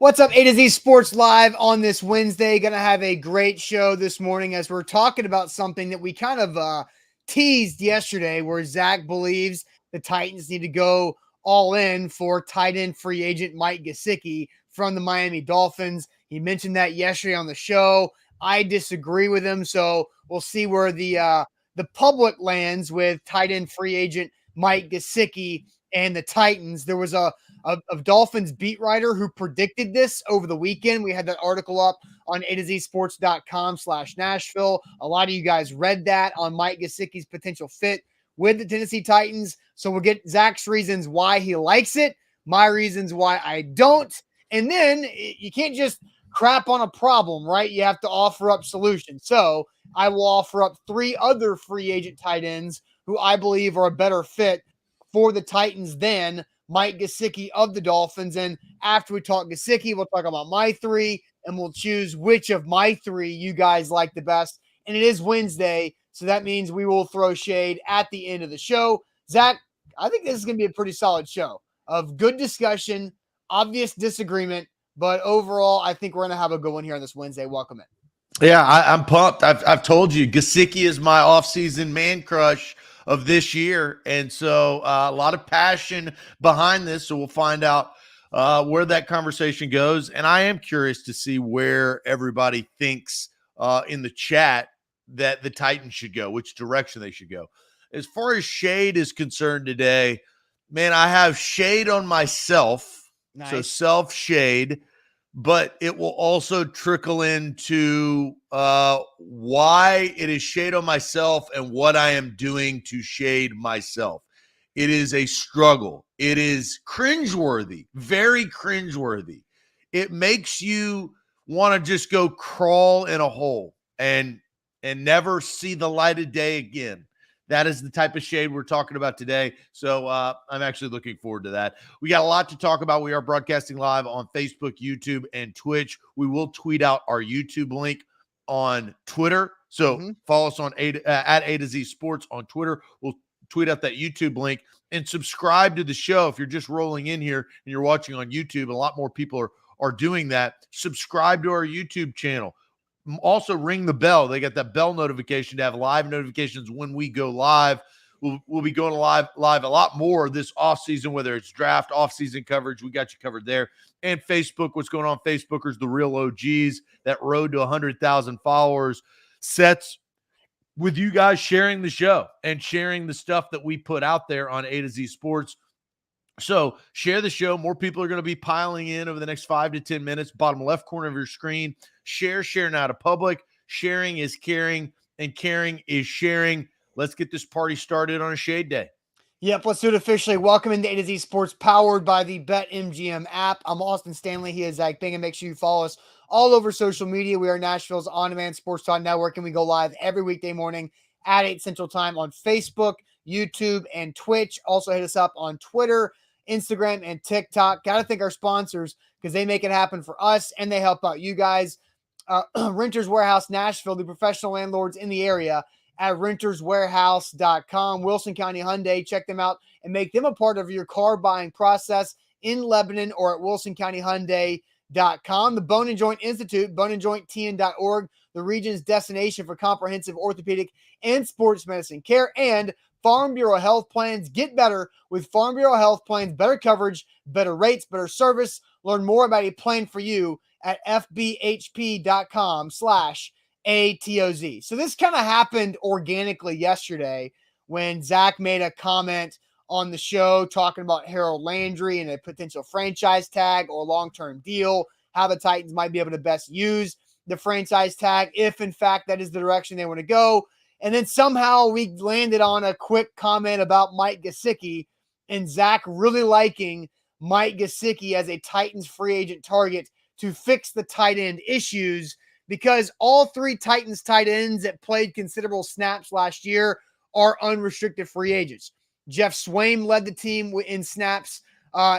What's up, A to Z Sports Live on this Wednesday. Going to have a great show this morning as we're talking about something that we kind of teased yesterday, where Zach believes the Titans need to go all in for tight end free agent Mike Gesicki from the Miami Dolphins. He mentioned that yesterday on the show. I disagree with him, so we'll see where the public lands with tight end free agent Mike Gesicki and the Titans. There was a Dolphins beat writer who predicted this over the weekend. We had that article up on A to Z sports.com/Nashville. A lot of you guys read that on Mike Gesicki's potential fit with the Tennessee Titans. So we'll get Zach's reasons why he likes it, my reasons why I don't. And then you can't just crap on a problem, right? You have to offer up solutions. So I will offer up 3 other free agent tight ends who I believe are a better fit for the Titans than Mike Gesicki of the Dolphins. And after we talk Gesicki, we'll talk about my 3, and we'll choose which of my 3 you guys like the best. And it is Wednesday, so that means we will throw shade at the end of the show. Zach, I think this is going to be a pretty solid show of good discussion, obvious disagreement, but overall, I think we're going to have a good one here on this Wednesday. Welcome in. Yeah, I'm pumped. I've told you, Gesicki is my offseason man crush of this year. And so a lot of passion behind this. So we'll find out where that conversation goes. And I am curious to see where everybody thinks in the chat that the Titans should go, which direction they should go. As far as shade is concerned today, man, I have shade on myself. Nice. So self-shade. But it will also trickle into why it is shade on myself and what I am doing to shade myself. It is a struggle. It is cringeworthy, very cringeworthy. It makes you want to just go crawl in a hole and never see the light of day again. That is the type of shade we're talking about today. So I'm actually looking forward to that. We got a lot to talk about. We are broadcasting live on Facebook, YouTube, and Twitch. We will tweet out our YouTube link on Twitter. So follow us on at A to Z Sports on Twitter. We'll tweet out that YouTube link and subscribe to the show. If you're just rolling in here and you're watching on YouTube, a lot more people are doing that. Subscribe to our YouTube channel. Also ring the bell. They got that bell notification to have live notifications when we go live. We'll be going live a lot more this offseason, whether it's draft, offseason coverage. We got you covered there. And Facebook, what's going on? Facebookers, the real OGs, that road to 100,000 followers sets with you guys sharing the show and sharing the stuff that we put out there on A to Z Sports. So share the show. More people are going to be piling in over the next 5 to 10 minutes. Bottom left corner of your screen. Share now to public. Sharing is caring, and caring is sharing. Let's get this party started on a shade day. Yep, let's do it officially. Welcome into A to Z Sports, powered by the BetMGM app. I'm Austin Stanley. He is Zach Bingham. Make sure you follow us all over social media. We are Nashville's on-demand sports talk network, and we go live every weekday morning at 8 Central Time on Facebook, YouTube, and Twitch. Also hit us up on Twitter, Instagram, and TikTok. Got to thank our sponsors because they make it happen for us and they help out you guys. Renters Warehouse Nashville, the professional landlords in the area at renterswarehouse.com. Wilson County Hyundai, check them out and make them a part of your car buying process in Lebanon or at wilsoncountyhyundai.com. The Bone and Joint Institute, boneandjointtn.org, the region's destination for comprehensive orthopedic and sports medicine care, and Farm Bureau Health Plans. Get better with Farm Bureau Health Plans. Better coverage, better rates, better service. Learn more about a plan for you at fbhp.com/ATOZ. So this kind of happened organically yesterday when Zach made a comment on the show talking about Harold Landry and a potential franchise tag or long-term deal, how the Titans might be able to best use the franchise tag if, in fact, that is the direction they want to go. And then somehow we landed on a quick comment about Mike Gesicki and Zach really liking Mike Gesicki as a Titans free agent target to fix the tight end issues, because all 3 Titans tight ends that played considerable snaps last year are unrestricted free agents. Jeff Swaim led the team in snaps.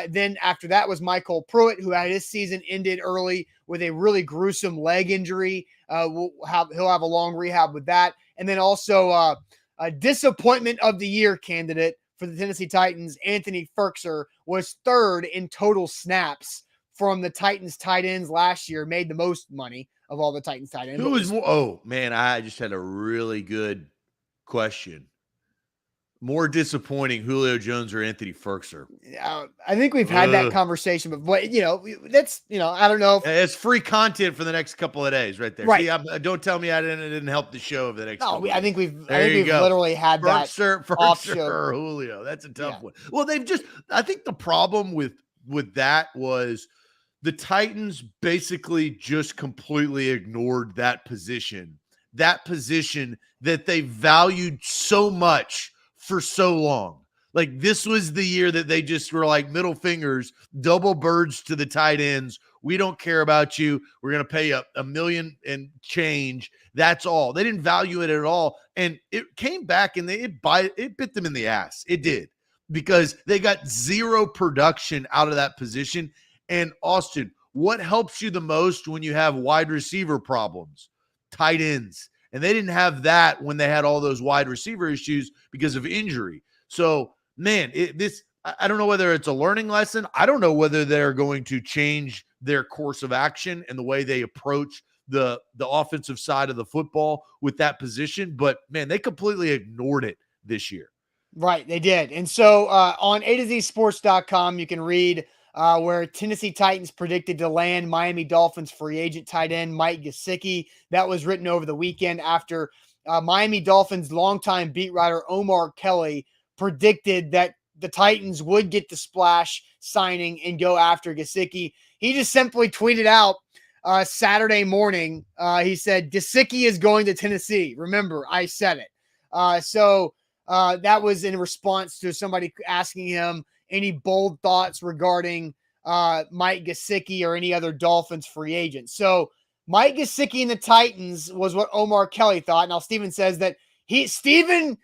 Then after that was Michael Pruitt, who had his season ended early with a really gruesome leg injury. He'll have a long rehab with that. And then also a disappointment of the year candidate for the Tennessee Titans, Anthony Firkser, was 3rd in total snaps from the Titans tight ends last year, made the most money of all the Titans tight ends. Who was more? Oh, man, I just had a really good question. More disappointing, Julio Jones or Anthony Firkser? I think we've had that conversation, but that's I don't know. It's free content for the next couple of days, right there. Right. See, don't tell me I didn't help the show over the next. No, I days. think we've literally had Firkser, that off show. or Julio. That's a tough one. Well, I think the problem with that was the Titans basically just completely ignored that position that they valued so much for so long. Like, this was the year that they just were like middle fingers, double birds to the tight ends. We don't care about you. We're going to pay you $1 million and change. That's all. They didn't value it at all. And it came back and it bit them in the ass. It did, because they got zero production out of that position. And Austin, what helps you the most when you have wide receiver problems? Tight ends. And they didn't have that when they had all those wide receiver issues because of injury. So, man, I don't know whether it's a learning lesson. I don't know whether they're going to change their course of action and the way they approach the offensive side of the football with that position. But, man, they completely ignored it this year. Right, they did. And so on A2ZSports.com, you can read where Tennessee Titans predicted to land Miami Dolphins free agent tight end Mike Gesicki. That was written over the weekend after Miami Dolphins longtime beat writer Omar Kelly predicted that the Titans would get the splash signing and go after Gesicki. He just simply tweeted out Saturday morning. He said, Gesicki is going to Tennessee. Remember, I said it. So that was in response to somebody asking him any bold thoughts regarding Mike Gesicki or any other Dolphins free agent. So Mike Gesicki and the Titans was what Omar Kelly thought. Now Steven says that Steven's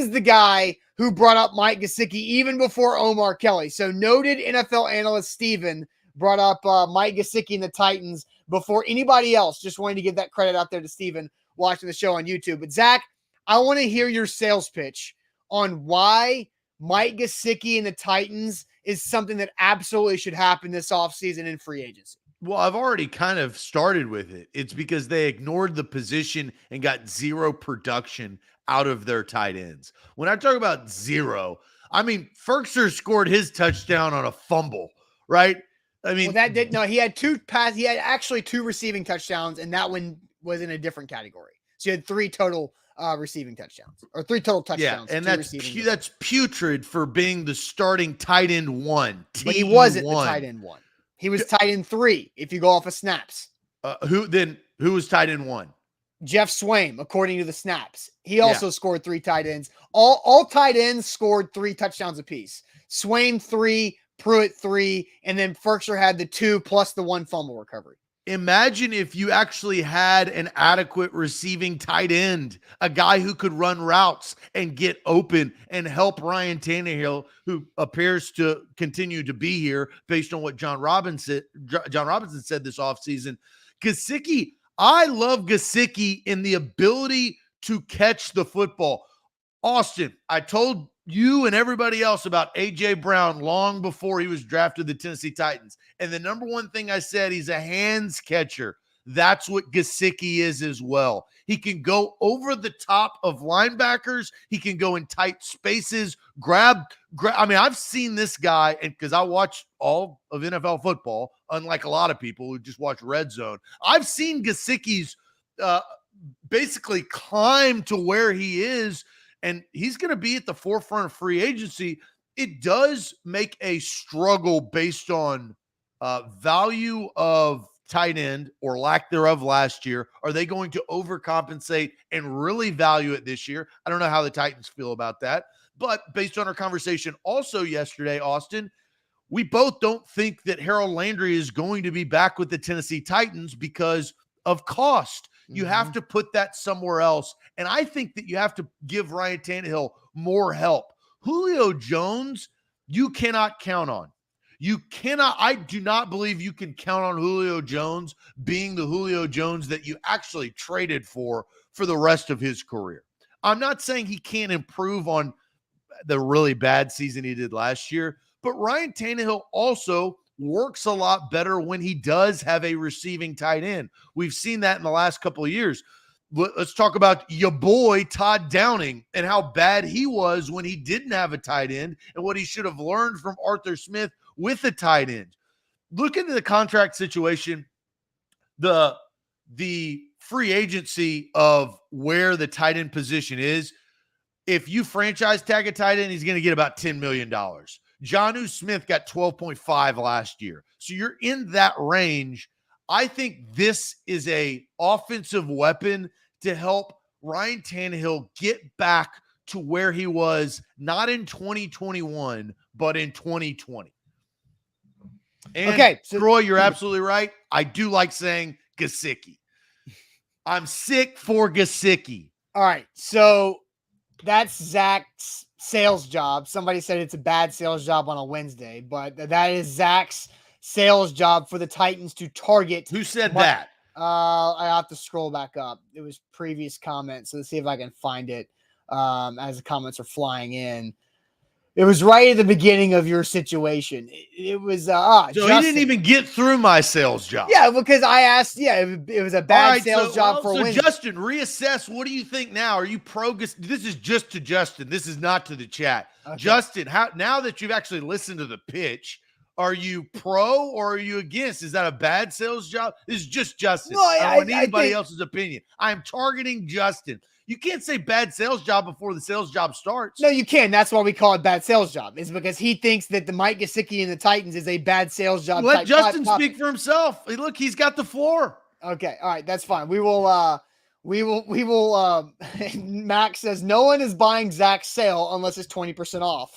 the guy who brought up Mike Gesicki even before Omar Kelly. So noted NFL analyst Steven brought up Mike Gesicki and the Titans before anybody else. Just wanted to give that credit out there to Steven watching the show on YouTube. But Zach, I want to hear your sales pitch on why Mike Gesicki and the Titans is something that absolutely should happen this offseason in free agency. Well, I've already kind of started with it. It's because they ignored the position and got zero production out of their tight ends. When I talk about zero, I mean, Firkser scored his touchdown on a fumble, right? I mean, he had he had actually 2 receiving touchdowns, and that one was in a different category. So he had 3 total receiving touchdowns, or 3 total touchdowns. Yeah, and that's putrid for being the starting tight end 1. But he wasn't the tight end 1. He was tight end 3 if you go off of snaps. Who was tight end 1? Jeff Swaim, according to the snaps. He also scored 3 tight ends. All tight ends scored 3 touchdowns apiece. Swaim 3, Pruitt 3, and then Firkser had the 2 plus the 1 fumble recovery. Imagine if you actually had an adequate receiving tight end, a guy who could run routes and get open and help Ryan Tannehill, who appears to continue to be here based on what John Robinson said this offseason. Gesicki, I love Gesicki in the ability to catch the football. Austin, I told you and everybody else about A.J. Brown long before he was drafted to the Tennessee Titans. And the number one thing I said, he's a hands catcher. That's what Gesicki is as well. He can go over the top of linebackers. He can go in tight spaces, grab. I mean, I've seen this guy, and because I watch all of NFL football, unlike a lot of people who just watch Red Zone, I've seen Gesicki's basically climb to where he is, and he's going to be at the forefront of free agency. It does make a struggle based on value of tight end or lack thereof last year. Are they going to overcompensate and really value it this year? I don't know how the Titans feel about that. But based on our conversation also yesterday, Austin, we both don't think that Harold Landry is going to be back with the Tennessee Titans because of cost. You have to put that somewhere else. And I think that you have to give Ryan Tannehill more help. Julio Jones, you cannot count on. I do not believe you can count on Julio Jones being the Julio Jones that you actually traded for the rest of his career. I'm not saying he can't improve on the really bad season he did last year, but Ryan Tannehill also works a lot better when he does have a receiving tight end. We've seen that in the last couple of years. Let's talk about your boy Todd Downing and how bad he was when he didn't have a tight end and what he should have learned from Arthur Smith with a tight end. Look into the contract situation, the free agency of where the tight end position is. If you franchise tag a tight end, he's going to get about $10 million. Jonnu Smith got 12.5 last year. So you're in that range. I think this is a offensive weapon to help Ryan Tannehill get back to where he was, not in 2021, but in 2020. And okay, so Troy, you're absolutely right. I do like saying Gesicki. I'm sick for Gesicki. All right, so that's Zach's sales job. Somebody said it's a bad sales job on a Wednesday, but that is Zach's sales job for the Titans to target. Who said that? I have to scroll back up. It was previous comments. So let's see if I can find it as the comments are flying in. It was right at the beginning of your situation. It was so Justin. He didn't even get through my sales job. Yeah, because I asked. Yeah, it was a bad sales job for Wednesday. Justin, reassess. What do you think now? Are you pro? This is just to Justin. This is not to the chat. Okay. Justin, now that you've actually listened to the pitch, are you pro or are you against? Is that a bad sales job? This is just Justin. No, I don't want anybody else's opinion. I'm targeting Justin. You can't say bad sales job before the sales job starts. No, you can. That's why we call it bad sales job. Is because he thinks that the Mike Gesicki and the Titans is a bad sales job. Let Justin speak for himself. Look, he's got the floor. Okay, all right, that's fine. We will. Max says no one is buying Zach's sale unless it's 20% off.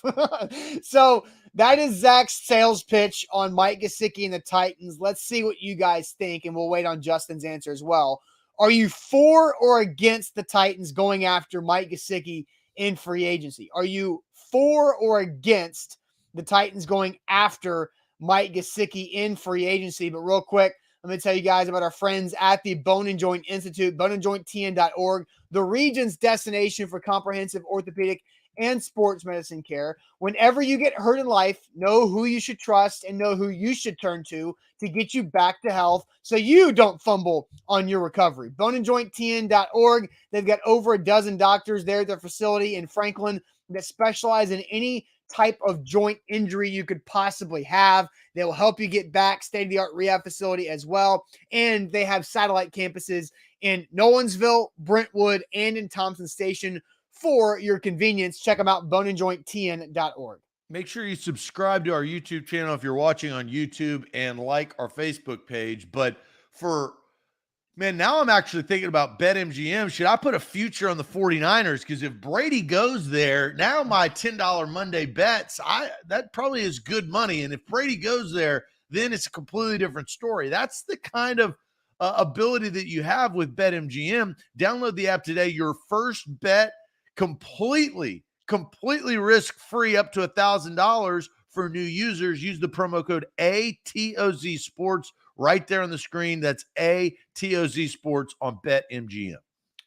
So that is Zach's sales pitch on Mike Gesicki and the Titans. Let's see what you guys think, and we'll wait on Justin's answer as well. Are you for or against the Titans going after Mike Gesicki in free agency? Are you for or against the Titans going after Mike Gesicki in free agency? But real quick, let me tell you guys about our friends at the Bone and Joint Institute, boneandjointtn.org, the region's destination for comprehensive orthopedic and sports medicine care. Whenever you get hurt in life, know who you should trust and know who you should turn to get you back to health so you don't fumble on your recovery. Boneandjointtn.org. They've got over a dozen doctors there at their facility in Franklin that specialize in any type of joint injury you could possibly have. They will help you get back, state-of-the-art rehab facility as well. And they have satellite campuses in Nolensville, Brentwood, and in Thompson Station for your convenience. Check them out, boneandjointtn.org. Make sure you subscribe to our YouTube channel if you're watching on YouTube and like our Facebook page. But now I'm actually thinking about BetMGM. Should I put a future on the 49ers? Because if Brady goes there, now my $10 Monday bets, that probably is good money. And if Brady goes there, then it's a completely different story. That's the kind of ability that you have with BetMGM. Download the app today. Your first bet completely risk-free up to $1,000 for new users. Use the promo code ATOZ Sports right there on the screen. That's ATOZ Sports on BetMGM.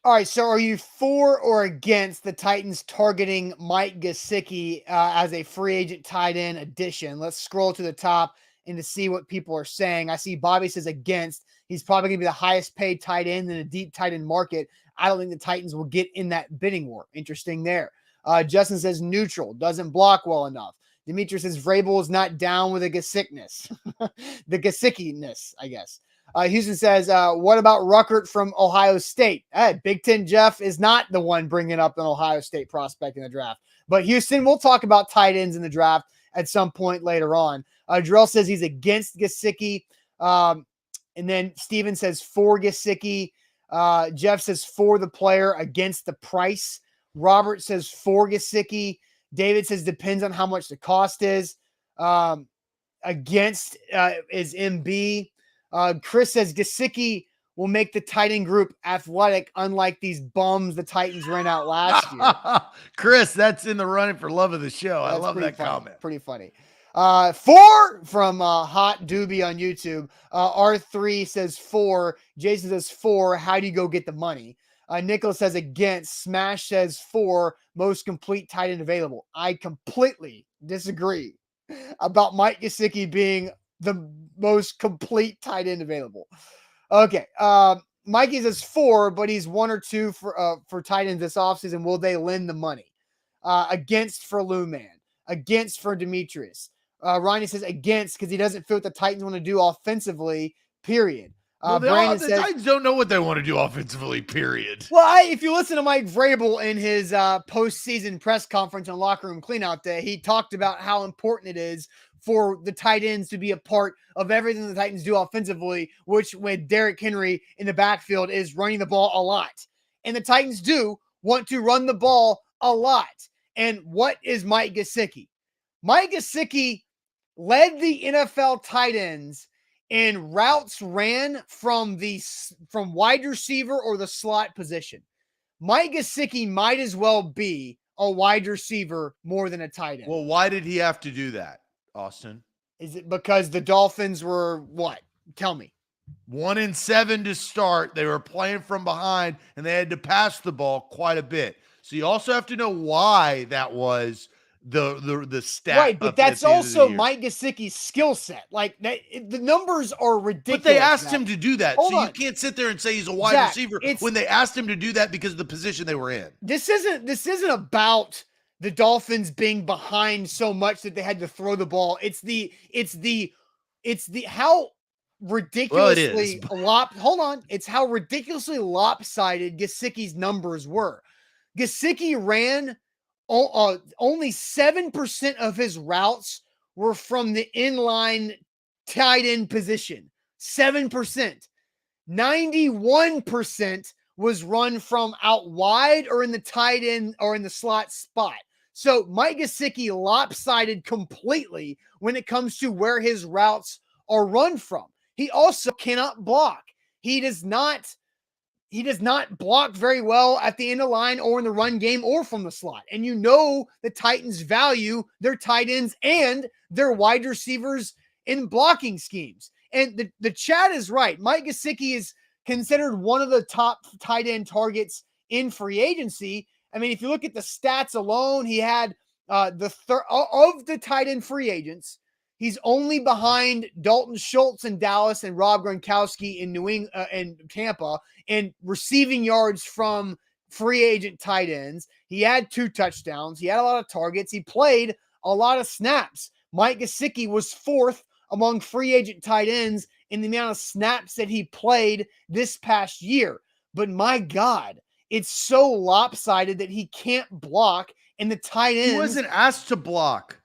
All right, so are you for or against the Titans targeting Mike Gesicki as a free agent tight end addition? Let's scroll to the top and to see what people are saying. I see Bobby says against. He's probably going to be the highest paid tight end in a deep tight end market. I don't think the Titans will get in that bidding war. Interesting there. Justin says neutral, doesn't block well enough. Dimitri says Vrabel is not down with the Gesickiness. The Gesickiness, I guess. Houston says, what about Ruckert from Ohio State? Big Ten Jeff is not the one bringing up an Ohio State prospect in the draft. But Houston, we'll talk about tight ends in the draft at some point later on. Jarrell says he's against Gesicki. And then Steven says for Gesicki. Jeff says for the player, against the price. Robert says for Gesicki. David says depends on how much the cost is. Against is MB. Chris says Gesicki will make the tight end group athletic, unlike these bums the Titans ran out last year. Chris, that's in the running for love of the show. I love that comment. Pretty funny. 4 from Hot Doobie on YouTube. R3 says 4. Jason says 4. How do you go get the money? Nicholas says against. Smash says 4. Most complete tight end available. I completely disagree about Mike Gesicki being the most complete tight end available. Okay. Mikey says 4, but he's 1 or 2 for tight ends this offseason. Will they lend the money? Against for Lou Man, against for Demetrius. Ronnie says against because he doesn't feel what the Titans want to do offensively, period. Well, Brandon the says, Titans don't know what they want to do offensively, period. well, if you listen to Mike Vrabel in his postseason press conference on Locker Room Cleanout Day, he talked about how important it is for the tight ends to be a part of everything the Titans do offensively, which with Derrick Henry in the backfield is running the ball a lot. And the Titans do want to run the ball a lot. And what is Mike Gesicki? Mike Gesicki led the NFL tight ends in routes ran from wide receiver or the slot position. Mike Gesicki might as well be a wide receiver more than a tight end. Well, why did he have to do that, Austin? Is it because the Dolphins were what? Tell me. 1-7 to start. They were playing from behind, and they had to pass the ball quite a bit. So you also have to know why that was the stat. Right, but that's also Mike Gesicki's skill set. Like the numbers are ridiculous. But they asked him to do that. Hold so on. You can't sit there and say he's a wide receiver when they asked him to do that because of the position they were in. This isn't about the Dolphins being behind so much that they had to throw the ball. It's the how ridiculously hold on. It's how ridiculously lopsided Gesicki's numbers were. Gesicki ran only 7% of his routes were from the inline tight end position. 7%. 91% was run from out wide or in the tight end or in the slot spot. So Mike Gesicki lopsided completely when it comes to where his routes are run from. He also cannot block. He does not block very well at the end of the line or in the run game or from the slot. And you know the Titans value their tight ends and their wide receivers in blocking schemes. And the chat is right. Mike Gesicki is considered one of the top tight end targets in free agency. I mean, if you look at the stats alone, he had of the tight end free agents, he's only behind Dalton Schultz in Dallas and Rob Gronkowski in New England and Tampa in receiving yards from free agent tight ends. He had 2 touchdowns. He had a lot of targets. He played a lot of snaps. Mike Gesicki was 4th among free agent tight ends in the amount of snaps that he played this past year. But my God, it's so lopsided that he can't block, and the tight ends. He wasn't asked to block.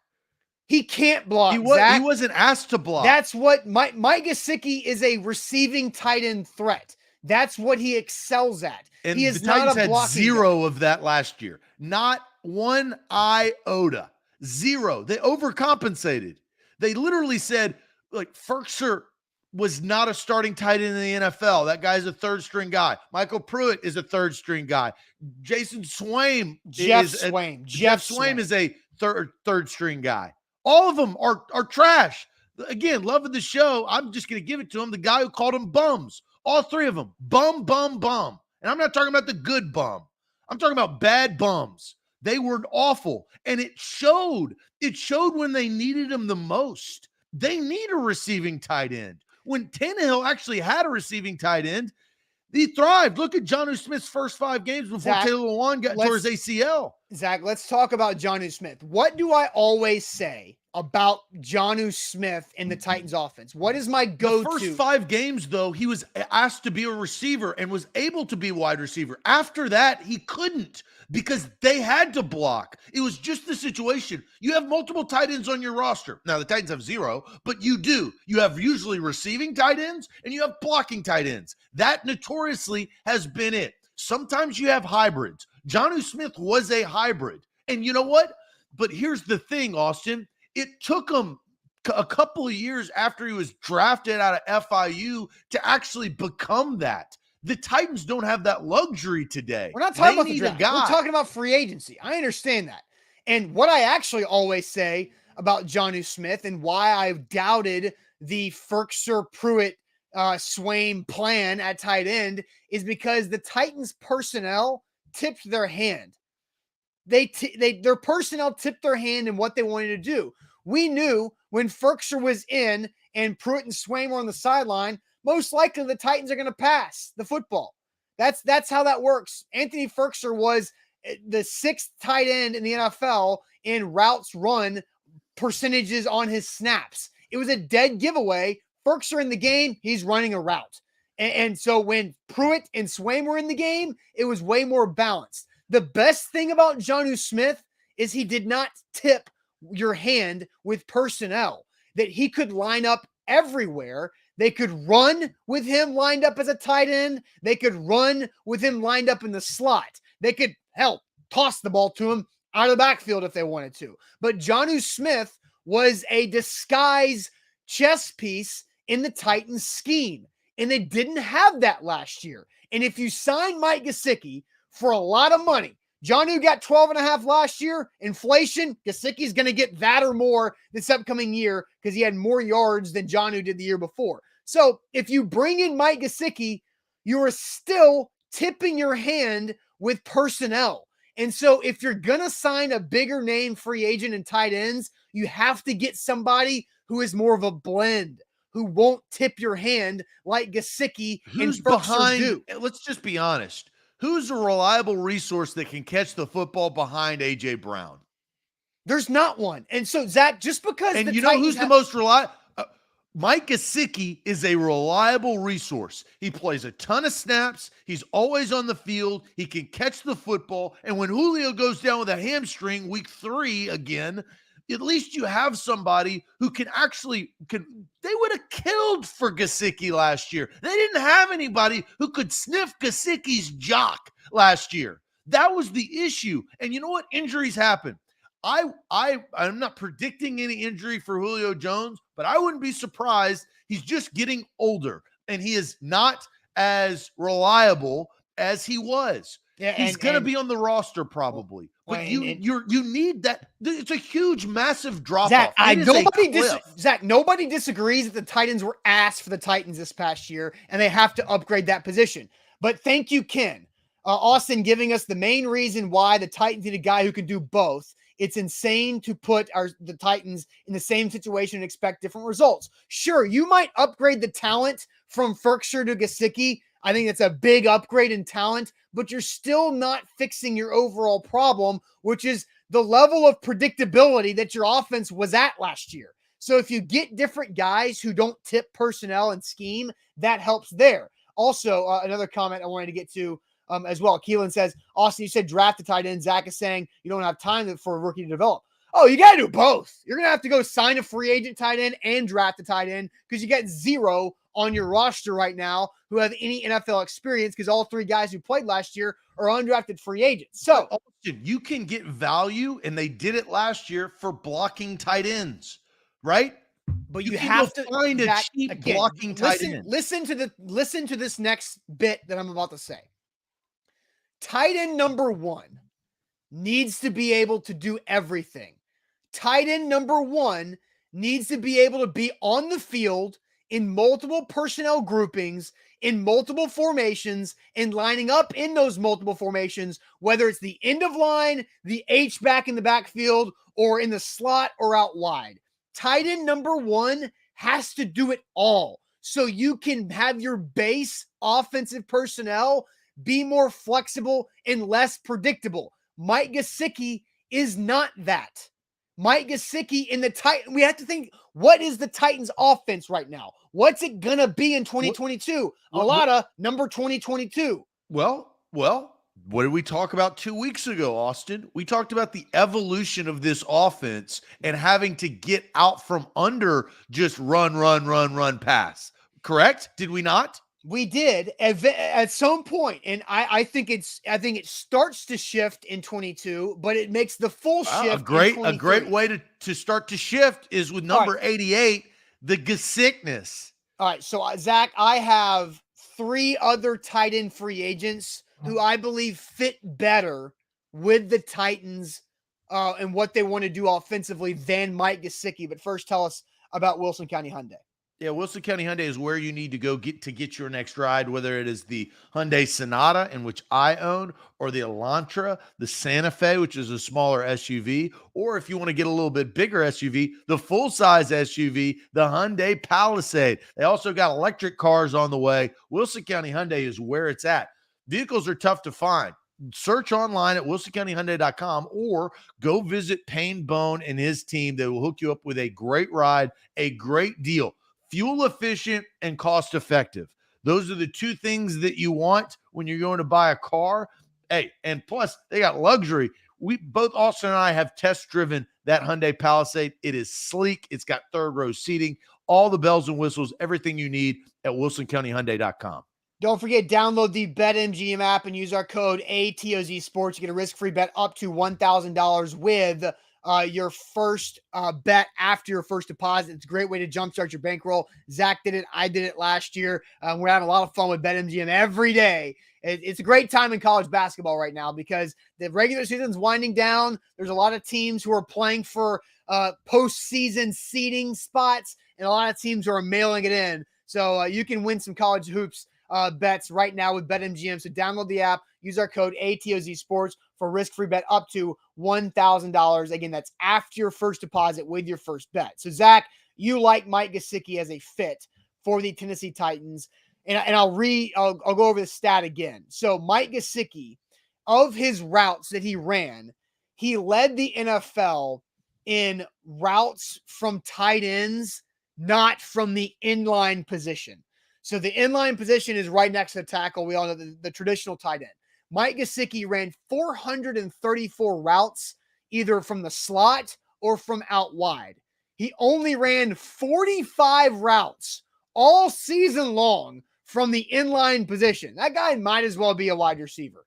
He can't block. He wasn't asked to block. That's what Mike Gesicki is, a receiving tight end threat. That's what he excels at. And he is the Titans not a had 0 of that last year. Not 1 iota. 0. They overcompensated. They literally said, like, Ferkser was not a starting tight end in the NFL. That guy's a 3rd-string guy. Michael Pruitt is a 3rd-string guy. Jason Swaim. Jeff Swaim is a third-string guy. All of them are trash. Again, loving the show. I'm just going to give it to him. The guy who called them bums. All 3 of them. Bum, bum, bum. And I'm not talking about the good bum. I'm talking about bad bums. They were awful. And it showed. It showed when they needed him the most. They need a receiving tight end. When Tannehill actually had a receiving tight end, he thrived. Look at Jonnu Smith's first 5 games before Taylor Lewan got towards ACL. Zach, let's talk about Jonnu Smith. What do I always say about Jonnu Smith in the Titans offense? What is my go-to? The first 5 games, though, he was asked to be a receiver and was able to be a wide receiver. After that, he couldn't because they had to block. It was just the situation. You have multiple tight ends on your roster. Now, the Titans have 0, but you do. You have usually receiving tight ends and you have blocking tight ends. That notoriously has been it. Sometimes you have hybrids. Jonnu Smith was a hybrid. And you know what? But here's the thing, Austin. It took him a couple of years after he was drafted out of FIU to actually become that. The Titans don't have that luxury today. We're not talking about the draft. We're talking about free agency. I understand that. And what I actually always say about Jonnu Smith and why I've doubted the Ferkser Pruitt Swaim plan at tight end is because the Titans personnel tipped their hand. Their personnel tipped their hand in what they wanted to do. We knew when Ferkser was in and Pruitt and Swaim are on the sideline, most likely the Titans are going to pass the football. That's how that works. Anthony Firkser was the 6th tight end in the NFL in routes run percentages on his snaps. It was a dead giveaway. Firkser in the game, he's running a route. And so when Pruitt and Swaim were in the game, it was way more balanced. The best thing about Jonnu Smith is he did not tip your hand with personnel, that he could line up everywhere. They could run with him lined up as a tight end. They could run with him lined up in the slot. They could, hell, toss the ball to him out of the backfield if they wanted to. But Jonnu Smith was a disguise chess piece in the Titans scheme, and they didn't have that last year. And if you sign Mike Gesicki for a lot of money, Jonnu got 12.5 last year. Inflation, Gesicki's going to get that or more this upcoming year because he had more yards than Jonnu did the year before. So if you bring in Mike Gesicki, you are still tipping your hand with personnel. And so if you're going to sign a bigger name free agent in tight ends, you have to get somebody who is more of a blend, who won't tip your hand like Gesicki and Firkser do. Let's just be honest. Who's a reliable resource that can catch the football behind A.J. Brown? There's not one. And so, Zach, just because and you know who's the most reliable? Mike Gesicki is a reliable resource. He plays a ton of snaps. He's always on the field. He can catch the football. And when Julio goes down with a hamstring week 3 again, at least you have somebody who can actually – they would have killed for Gesicki last year. They didn't have anybody who could sniff Gesicki's jock last year. That was the issue. And you know what? Injuries happen. I'm not predicting any injury for Julio Jones, but I wouldn't be surprised. He's just getting older, and he is not as reliable as he was. Yeah, he's going to be on the roster probably, but you need that. It's a huge, massive drop off. Zach, nobody disagrees that the Titans were asked for the Titans this past year, and they have to upgrade that position. But thank you, Ken. Austin giving us the main reason why the Titans need a guy who can do both. It's insane to put the Titans in the same situation and expect different results. Sure, you might upgrade the talent from Firkser to Gesicki. I think it's a big upgrade in talent, but you're still not fixing your overall problem, which is the level of predictability that your offense was at last year. So if you get different guys who don't tip personnel and scheme, that helps there. Also, another comment I wanted to get to as well. Keelan says, Austin, you said draft a tight end. Zach is saying you don't have time for a rookie to develop. Oh, you got to do both. You're going to have to go sign a free agent tight end and draft a tight end because you got 0 on your roster right now who have any NFL experience because all 3 guys who played last year are undrafted free agents. So you can get value, and they did it last year for blocking tight ends, right? But you have to find a cheap blocking tight end. Listen to this next bit that I'm about to say. Tight end number 1 needs to be able to do everything. Tight end number 1 needs to be able to be on the field in multiple personnel groupings, in multiple formations, and lining up in those multiple formations, whether it's the end of line, the H back in the backfield, or in the slot or out wide. Tight end number 1 has to do it all so you can have your base offensive personnel be more flexible and less predictable. Mike Gesicki is not that. Mike Gesicki in the Titans, we have to think, what is the Titans offense right now? What's it going to be in 2022? A lot of number 2022. Well, what did we talk about 2 weeks ago, Austin? We talked about the evolution of this offense and having to get out from under just run, pass. Correct? Did we not? We did at some point, and I think it starts to shift in 22, but it makes the full shift. A great way to start to shift is with number 88, the Gesickness. All right, so Zach, I have 3 other tight end free agents who I believe fit better with the Titans and what they want to do offensively than Mike Gesicki. But first, tell us about Wilson County Hyundai. Yeah, Wilson County Hyundai is where you need to go get your next ride, whether it is the Hyundai Sonata, in which I own, or the Elantra, the Santa Fe, which is a smaller SUV, or if you want to get a little bit bigger SUV, the full-size SUV, the Hyundai Palisade. They also got electric cars on the way. Wilson County Hyundai is where it's at. Vehicles are tough to find. Search online at wilsoncountyhyundai.com or go visit Payne Bone and his team. They will hook you up with a great ride, a great deal. Fuel efficient and cost effective. Those are the two things that you want when you're going to buy a car. Hey, and plus they got luxury. We both, Austin and I, have test driven that Hyundai Palisade. It is sleek. It's got third row seating, all the bells and whistles, everything you need at wilsoncountyhyundai.com. Don't forget, download the BetMGM app and use our code ATOZ Sports to get a risk-free bet up to $1,000 with your first bet after your first deposit. It's a great way to jumpstart your bankroll. Zach did it. I did it last year. We're having a lot of fun with BetMGM every day. It's a great time in college basketball right now because the regular season's winding down. There's a lot of teams who are playing for postseason seeding spots, and a lot of teams who are mailing it in. So you can win some college hoops bets right now with BetMGM. So download the app, use our code ATOZ Sports for a risk-free bet up to $1,000. Again, that's after your first deposit with your first bet. So Zach, you like Mike Gesicki as a fit for the Tennessee Titans. And I'll go over the stat again. So Mike Gesicki, of his routes that he ran, he led the NFL in routes from tight ends, not from the inline position. So the inline position is right next to the tackle. We all know the traditional tight end. Mike Gesicki ran 434 routes, either from the slot or from out wide. He only ran 45 routes all season long from the inline position. That guy might as well be a wide receiver.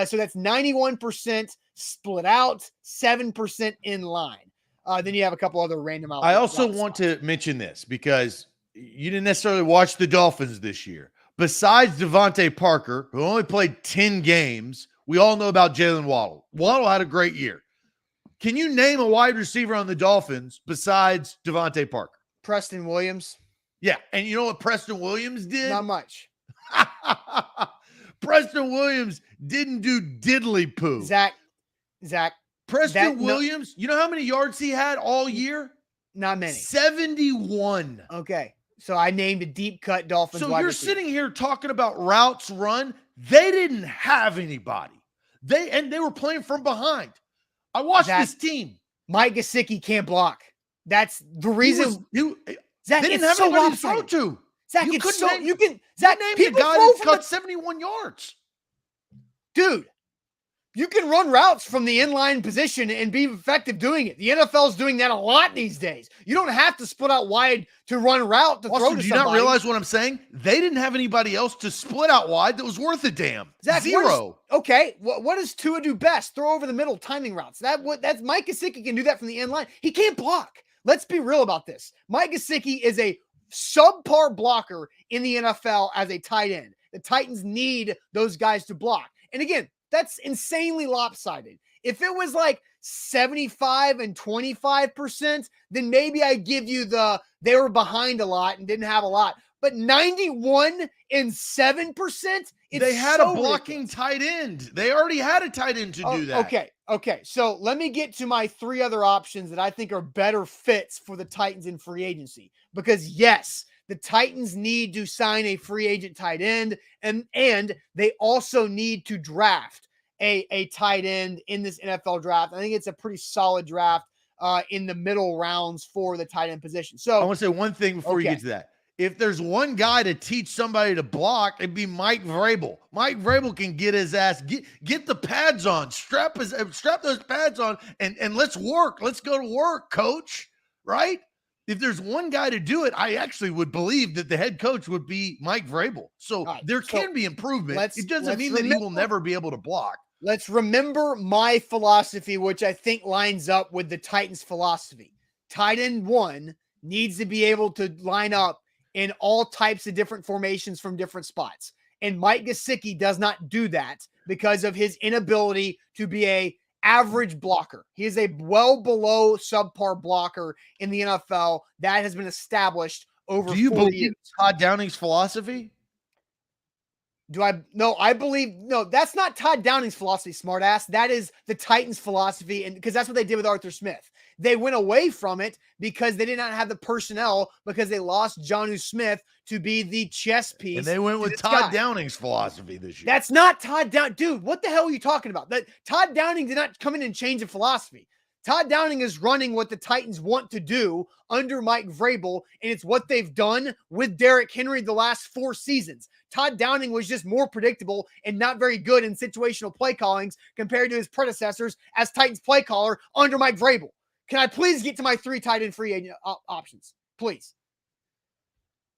So that's 91% split out, 7% in line. Then you have a couple other random outlets. I also want to mention this because you didn't necessarily watch the Dolphins this year. Besides Devontae Parker, who only played 10 games, we all know about Jalen Waddle. Waddle had a great year. Can you name a wide receiver on the Dolphins besides Devontae Parker? Preston Williams. Yeah, and you know what Preston Williams did? Not much. Preston Williams didn't do diddly poo. Zach. Preston Williams, you know how many yards he had all year? Not many. 71. Okay. So I named a deep cut Dolphins. So you're sitting here talking about routes run. They didn't have anybody. They were playing from behind. I watched this team. Mike Gesicki can't block. That's the reason. Zach, they didn't have anybody to throw to. Zach, name the guy that caught 71 yards. Dude, you can run routes from the inline position and be effective doing it. The NFL's doing that a lot these days. You don't have to split out wide to run a route to throw to somebody. Do you not realize what I'm saying? They didn't have anybody else to split out wide that was worth a damn. Zach, zero. What does Tua do best? Throw over the middle timing routes. That's Mike Gesicki can do that from the end line. He can't block. Let's be real about this. Mike Gesicki is a subpar blocker in the NFL as a tight end. The Titans need those guys to block. And again, that's insanely lopsided. If it was like 75 and 25%, then maybe I give you they were behind a lot and didn't have a lot. But 91 and 7%, they had a blocking tight end. They already had a tight end to do that. Okay. So let me get to my three other options that I think are better fits for the Titans in free agency. Because yes, the Titans need to sign a free agent tight end, and they also need to draft a tight end in this NFL draft. I think it's a pretty solid draft in the middle rounds for the tight end position. So I want to say one thing before you get to that. If there's one guy to teach somebody to block, it'd be Mike Vrabel. Mike Vrabel can get his ass, get the pads on, strap those pads on, and let's work. Let's go to work, coach, right? If there's one guy to do it, I actually would believe that the head coach would be Mike Vrabel. So there can be improvement. It doesn't mean that he will never be able to block. Let's remember my philosophy, which I think lines up with the Titans' philosophy. Tight end one needs to be able to line up in all types of different formations from different spots. And Mike Gesicki does not do that because of his inability to be a average blocker. He is a well below subpar blocker in the NFL. That has been established over Do you 40 believe years. Todd Downing's philosophy? I believe, no, that's not Todd Downing's philosophy, smartass. That is the Titans' philosophy, and because that's what they did with Arthur Smith. They went away from it because they did not have the personnel, because they lost Jonnu Smith to be the chess piece. And they went with Todd Downing's philosophy this year. That's not Todd Downing. Dude, what the hell are you talking about? That Todd Downing did not come in and change the philosophy. Todd Downing is running what the Titans want to do under Mike Vrabel, and it's what they've done with Derrick Henry the last 4 seasons. Todd Downing was just more predictable and not very good in situational play callings compared to his predecessors as Titans play caller under Mike Vrabel. Can I please get to my 3 tight end free agent options? Please.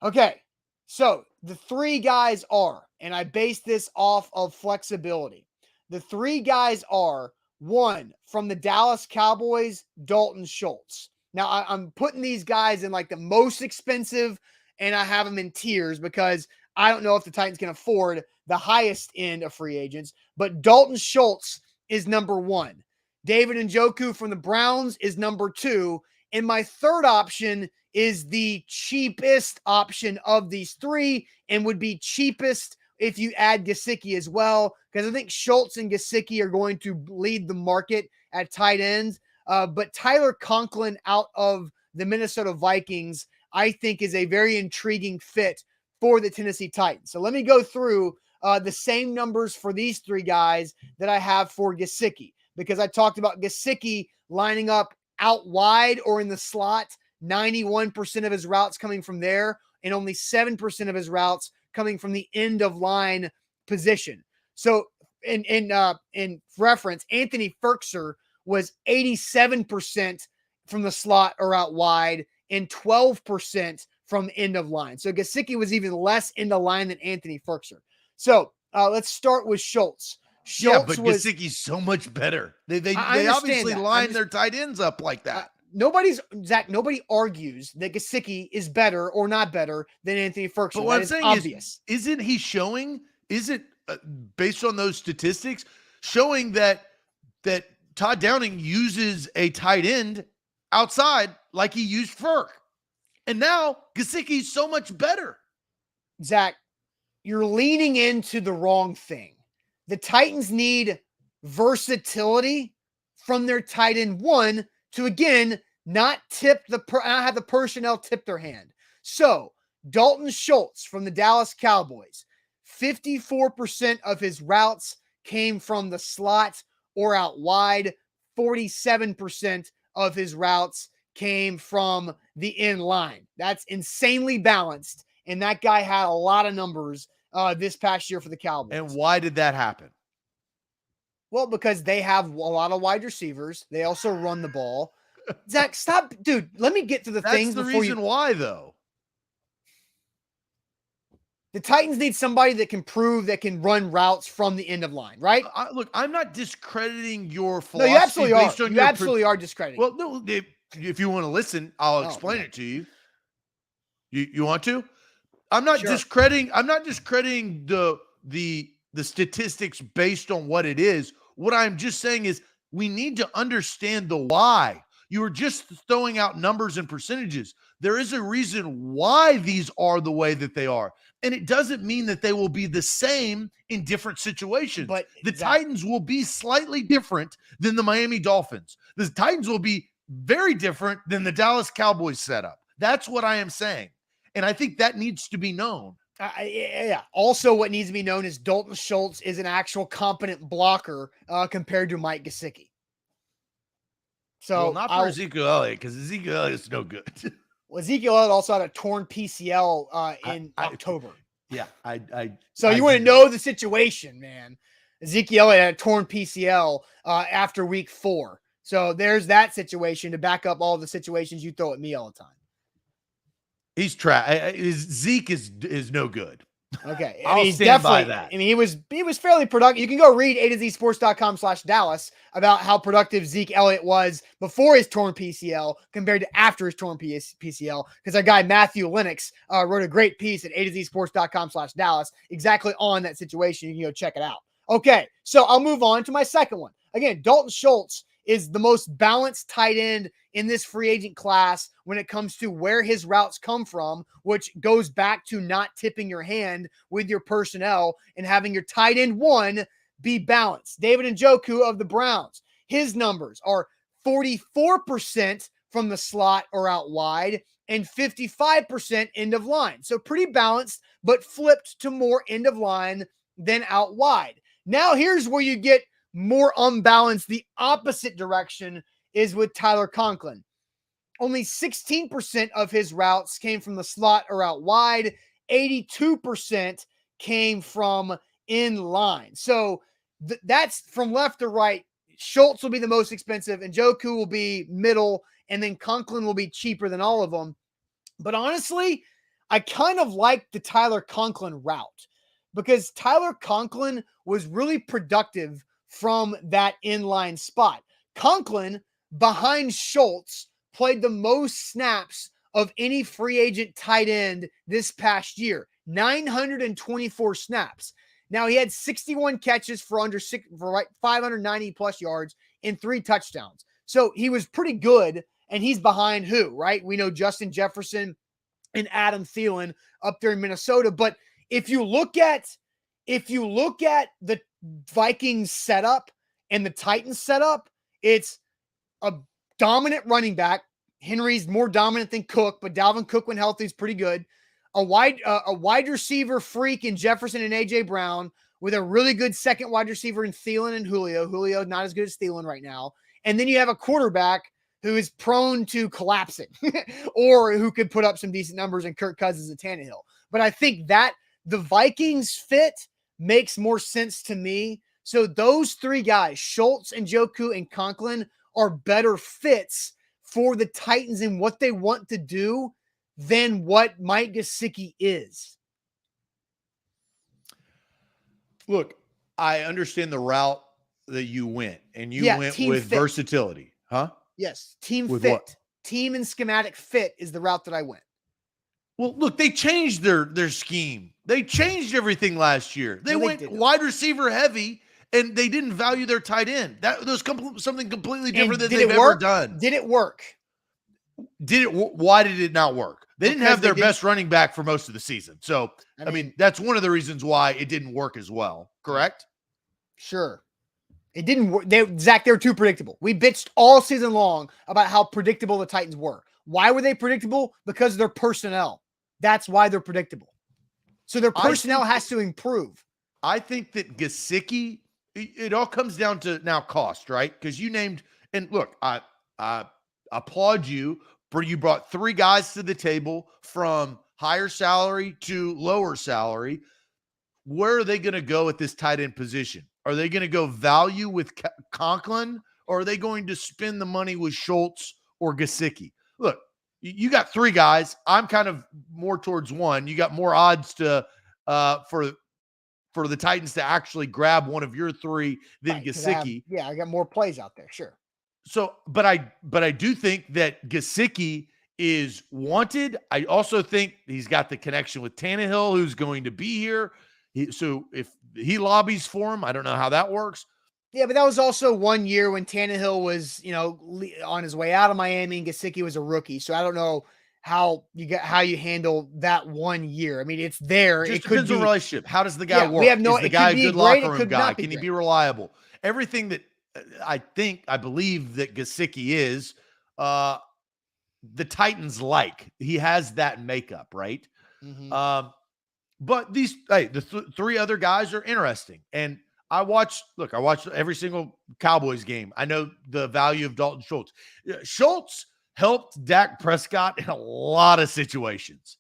Okay, so the 3 guys are, and I base this off of flexibility. The 3 guys are, 1, from the Dallas Cowboys, Dalton Schultz. Now, I'm putting these guys in like the most expensive, and I have them in tiers because I don't know if the Titans can afford the highest end of free agents, but Dalton Schultz is number 1. David Njoku from the Browns is number 2. And my third option is the cheapest option of these 3 and would be cheapest if you add Gesicki as well, because I think Schultz and Gesicki are going to lead the market at tight ends. But Tyler Conklin out of the Minnesota Vikings, I think, is a very intriguing fit for the Tennessee Titans. So let me go through the same numbers for these 3 guys that I have for Gesicki, because I talked about Gesicki lining up out wide or in the slot, 91% of his routes coming from there, and only 7% of his routes coming from the end of line position. So in reference, Anthony Ferkser was 87% from the slot or out wide and 12% from end of line. So Gesicki was even less in the line than Anthony Ferkser. So let's start with Schultz. Schultz but Gesicki's so much better. They obviously line their tight ends up like that. Nobody argues that Gesicki is better or not better than Anthony Ferkser. But what I'm saying obvious. Isn't he showing, based on those statistics, showing that Todd Downing uses a tight end outside like he used Ferk. And now Gesicki's so much better. Zach, you're leaning into the wrong thing. The Titans need versatility from their tight end 1 to, again, not have the personnel tip their hand. So Dalton Schultz from the Dallas Cowboys, 54% of his routes came from the slot or out wide. 47% of his routes came from the end line. That's insanely balanced. And that guy had a lot of numbers this past year for the Cowboys. And why did that happen? Well, because they have a lot of wide receivers. They also run the ball. Zach, stop. Dude, let me get to the things before you. That's the reason why, though. The Titans need somebody that can prove that can run routes from the end of line, right? Look, I'm not discrediting your philosophy. No, you absolutely are. You absolutely are discrediting. Well, no, if you want to listen, I'll explain it to you. You want to? I'm not discrediting. I'm not discrediting the statistics based on what it is. What I'm just saying is we need to understand the why. You are just throwing out numbers and percentages. There is a reason why these are the way that they are. And it doesn't mean that they will be the same in different situations. But the Titans will be slightly different than the Miami Dolphins. The Titans will be very different than the Dallas Cowboys setup. That's what I am saying. And I think that needs to be known. Yeah. Also, what needs to be known is Dalton Schultz is an actual competent blocker compared to Mike Gesicki. So not for Ezekiel Elliott, because Ezekiel Elliott's no good. Well, Ezekiel Elliott also had a torn PCL in October. Yeah, So you want to know the situation, man. Ezekiel Elliott had a torn PCL after week 4. So there's that situation to back up all the situations you throw at me all the time. He's Zeke is no good. Okay. I'll he's stand by that. I mean, he was fairly productive. You can go read A2Zsports.com/Dallas about how productive Zeke Elliott was before his torn PCL compared to after his torn PCL. Because our guy Matthew Lennox wrote a great piece at A2Zsports.com/Dallas exactly on that situation. You can go check it out. Okay. So I'll move on to my second one. Again, Dalton Schultz is the most balanced tight end in this free agent class when it comes to where his routes come from, which goes back to not tipping your hand with your personnel and having your tight end one be balanced. David Njoku of the Browns, his numbers are 44% from the slot or out wide and 55% end of line. So pretty balanced, but flipped to more end of line than out wide. Now here's where you get more unbalanced. The opposite direction is with Tyler Conklin. Only 16% of his routes came from the slot or out wide. 82% came from in line. So that's from left to right. Schultz will be the most expensive, and Njoku will be middle, and then Conklin will be cheaper than all of them. But honestly, I kind of like the Tyler Conklin route because Tyler Conklin was really productive from that inline spot. Conklin, behind Schultz, played the most snaps of any free agent tight end this past year, 924 snaps. Now, he had 61 catches for 590 plus yards and 3 touchdowns. So he was pretty good, and he's behind who, right? We know Justin Jefferson and Adam Thielen up there in Minnesota. But if you look at the Vikings setup and the Titans setup, it's a dominant running back. Henry's more dominant than Cook, but Dalvin Cook, when healthy, is pretty good. A wide receiver freak in Jefferson and A.J. Brown with a really good second wide receiver in Thielen and Julio. Julio not as good as Thielen right now. And then you have a quarterback who is prone to collapsing or who could put up some decent numbers in Kirk Cousins and Tannehill. But I think that the Vikings fit makes more sense to me. So those 3 guys, Schultz and Njoku and Conklin, are better fits for the Titans and what they want to do than what Mike Gesicki is. Look, I understand the route that you went, and you went with fit. Versatility, huh? Yes, team with fit. What? Team and schematic fit is the route that I went. Well, look, they changed their scheme. They changed everything last year. They went wide receiver heavy, and they didn't value their tight end. That was something completely different than they've ever done. Did it work? Why did it not work? They didn't have their best running back for most of the season. So, I mean, that's one of the reasons why it didn't work as well. Correct? Sure. It didn't work. Zach, they were too predictable. We bitched all season long about how predictable the Titans were. Why were they predictable? Because of their personnel. That's why they're predictable. So their personnel has to improve. I think that Gesicki, it all comes down to now cost, right? Because you named, and look, I applaud you for you brought 3 guys to the table from higher salary to lower salary. Where are they going to go at this tight end position? Are they going to go value with Conklin, or are they going to spend the money with Schultz or Gesicki? Look, you got 3 guys. I'm kind of more towards one. You got more odds to for the Titans to actually grab one of your 3 than Gesicki. I got more plays out there. Sure. So, but I do think that Gesicki is wanted. I also think he's got the connection with Tannehill, who's going to be here. So if he lobbies for him, I don't know how that works. Yeah, but that was also one year when Tannehill was, on his way out of Miami, and Gesicki was a rookie. So I don't know how you handle that 1 year. I mean, it's there. It depends on relationship. How does the guy work? We have Is the guy a good locker room guy? Can he be reliable? Everything that I believe that Gesicki is, the Titans like. He has that makeup, right? Mm-hmm. But the 3 other guys are interesting. And I watched every single Cowboys game. I know the value of Dalton Schultz. Schultz helped Dak Prescott in a lot of situations.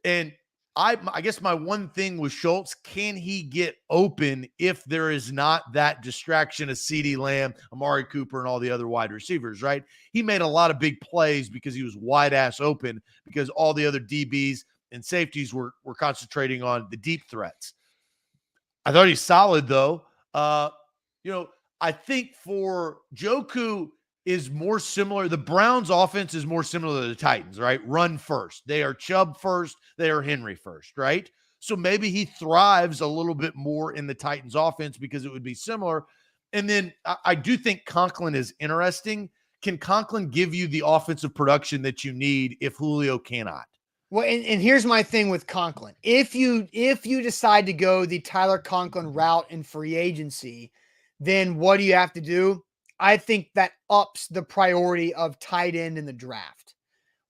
And I guess my one thing with Schultz, can he get open if there is not that distraction of CeeDee Lamb, Amari Cooper, and all the other wide receivers, right? He made a lot of big plays because he was wide-ass open because all the other DBs and safeties were concentrating on the deep threats. I thought he's solid, though. I think for Njoku is more similar. The Browns offense is more similar to the Titans, right? Run first. They are Chubb first. They are Henry first, right? So maybe he thrives a little bit more in the Titans offense because it would be similar. And then I do think Conklin is interesting. Can Conklin give you the offensive production that you need if Julio cannot? Well, and here's my thing with Conklin. If you decide to go the Tyler Conklin route in free agency, then what do you have to do? I think that ups the priority of tight end in the draft,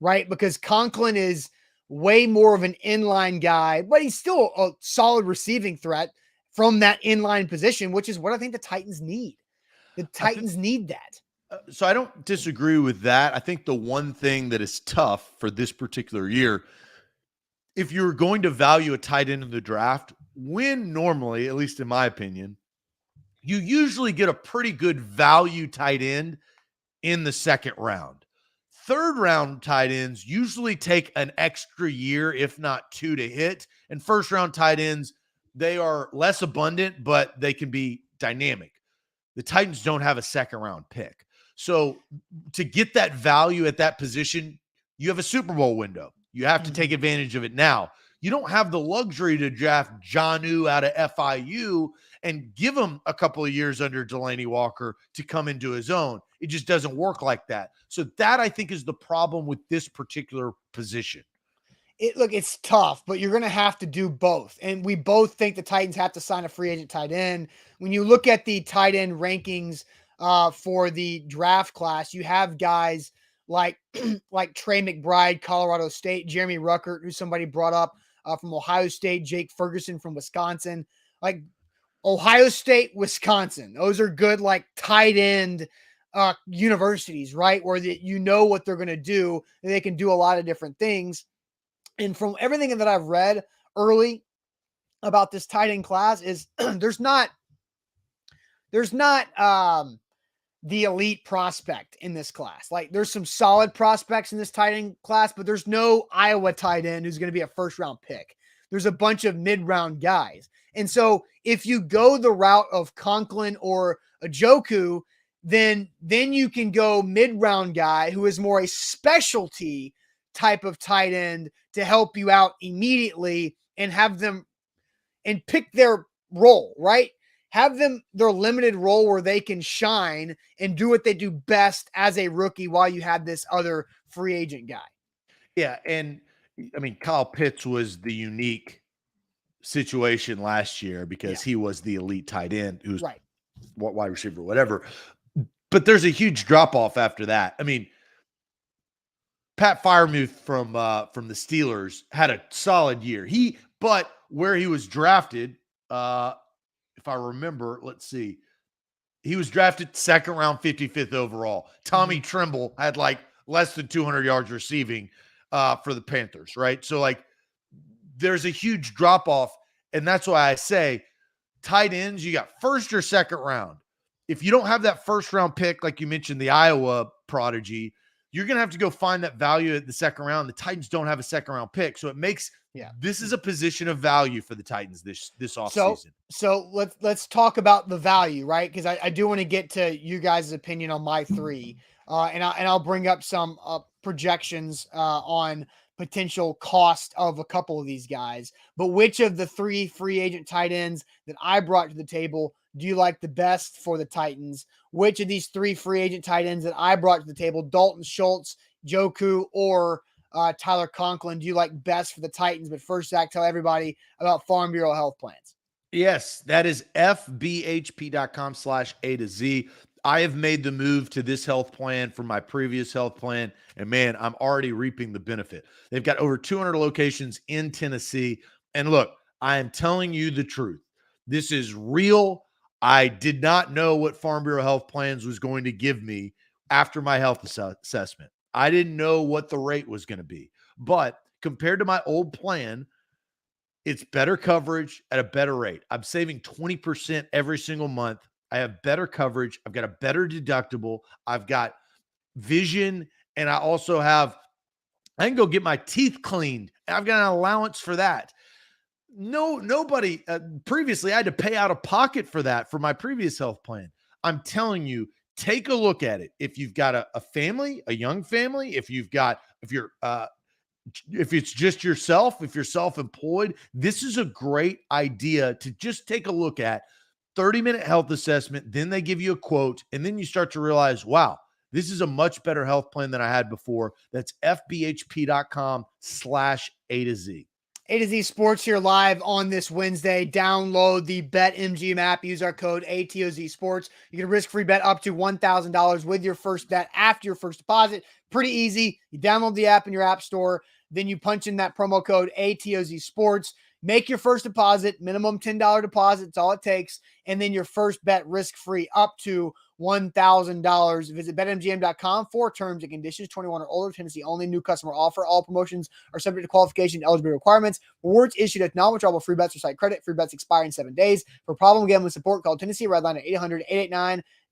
right? Because Conklin is way more of an inline guy, but he's still a solid receiving threat from that inline position, which is what I think the Titans need. The Titans need that. So I don't disagree with that. I think the one thing that is tough for this particular year, if you're going to value a tight end in the draft, when normally, at least in my opinion, you usually get a pretty good value tight end in the second round. Third round tight ends usually take an extra year, if not two, to hit. And first round tight ends, they are less abundant, but they can be dynamic. The Titans don't have a second round pick. So to get that value at that position, you have a Super Bowl window. You have to take advantage of it now. You don't have the luxury to draft Jonnu out of FIU and give him a couple of years under Delanie Walker to come into his own. It just doesn't work like that. So that, I think, is the problem with this particular position. It's tough, but you're going to have to do both. And we both think the Titans have to sign a free agent tight end. When you look at the tight end rankings for the draft class, you have guys like Trey McBride, Colorado State, Jeremy Ruckert, who somebody brought up from Ohio State, Jake Ferguson from Wisconsin. Like Ohio State, Wisconsin, those are good like tight end universities, right? Where you know what they're going to do, and they can do a lot of different things. And from everything that I've read early about this tight end class is there's not the elite prospect in this class. Like there's some solid prospects in this tight end class, but there's no Iowa tight end who's going to be a first round pick. There's a bunch of mid-round guys. And so if you go the route of Conklin or Njoku, then you can go mid-round guy who is more a specialty type of tight end to help you out immediately and have them and pick their role, right? Have them their limited role where they can shine and do what they do best as a rookie while you have this other free agent guy. Yeah. And I mean, Kyle Pitts was the unique situation last year because he was the elite tight end who's right. Wide receiver, whatever. But there's a huge drop off after that. I mean, Pat Freiermuth from the Steelers had a solid year. But where he was drafted, if I remember, let's see, he was drafted second round, 55th overall. Tommy Tremble had like less than 200 yards receiving for the Panthers, right? So like, there's a huge drop off, and that's why I say tight ends. You got first or second round. If you don't have that first round pick, like you mentioned, the Iowa prodigy, you're going to have to go find that value at the second round. The Titans don't have a second round pick. So it makes, this is a position of value for the Titans this offseason. So let's talk about the value, right? Because I do want to get to you guys' opinion on my three. And I'll bring up some projections on potential cost of a couple of these guys. But which of the three free agent tight ends that I brought to the table do you like the best for the Titans? Which of these three free agent tight ends that I brought to the table, Dalton Schultz, Njoku, or Tyler Conklin, do you like best for the Titans? But first, Zach, tell everybody about Farm Bureau Health Plans. Yes, that is fbhp.com/A to Z. I have made the move to this health plan from my previous health plan, and man, I'm already reaping the benefit. They've got over 200 locations in Tennessee. And look, I am telling you the truth. This is real. I did not know what Farm Bureau Health Plans was going to give me after my health assessment. I didn't know what the rate was going to be. But compared to my old plan, it's better coverage at a better rate. I'm saving 20% every single month. I have better coverage. I've got a better deductible. I've got vision. And I also I can go get my teeth cleaned. I've got an allowance for that. Nobody previously I had to pay out of pocket for that for my previous health plan. I'm telling you, take a look at it. If you've got a family, a young family, if it's just yourself, if you're self-employed, this is a great idea to just take a look at. 30-minute health assessment. Then they give you a quote. And then you start to realize, wow, this is a much better health plan than I had before. That's fbhp.com/A to Z. A to Z Sports here live on this Wednesday. Download the BetMGM app. Use our code ATOZ Sports. You get a risk-free bet up to $1,000 with your first bet after your first deposit. Pretty easy. You download the app in your app store. Then you punch in that promo code ATOZ Sports. Make your first deposit, minimum $10 deposit. It's all it takes. And then your first bet risk-free up to $1,000. Visit BetMGM.com for terms and conditions. 21 or older, Tennessee only. New customer offer. All promotions are subject to qualification and eligibility requirements. Rewards issued at non-withdrawable free bets or site credit. Free bets expire in 7 days. For problem gambling support, call Tennessee Redline at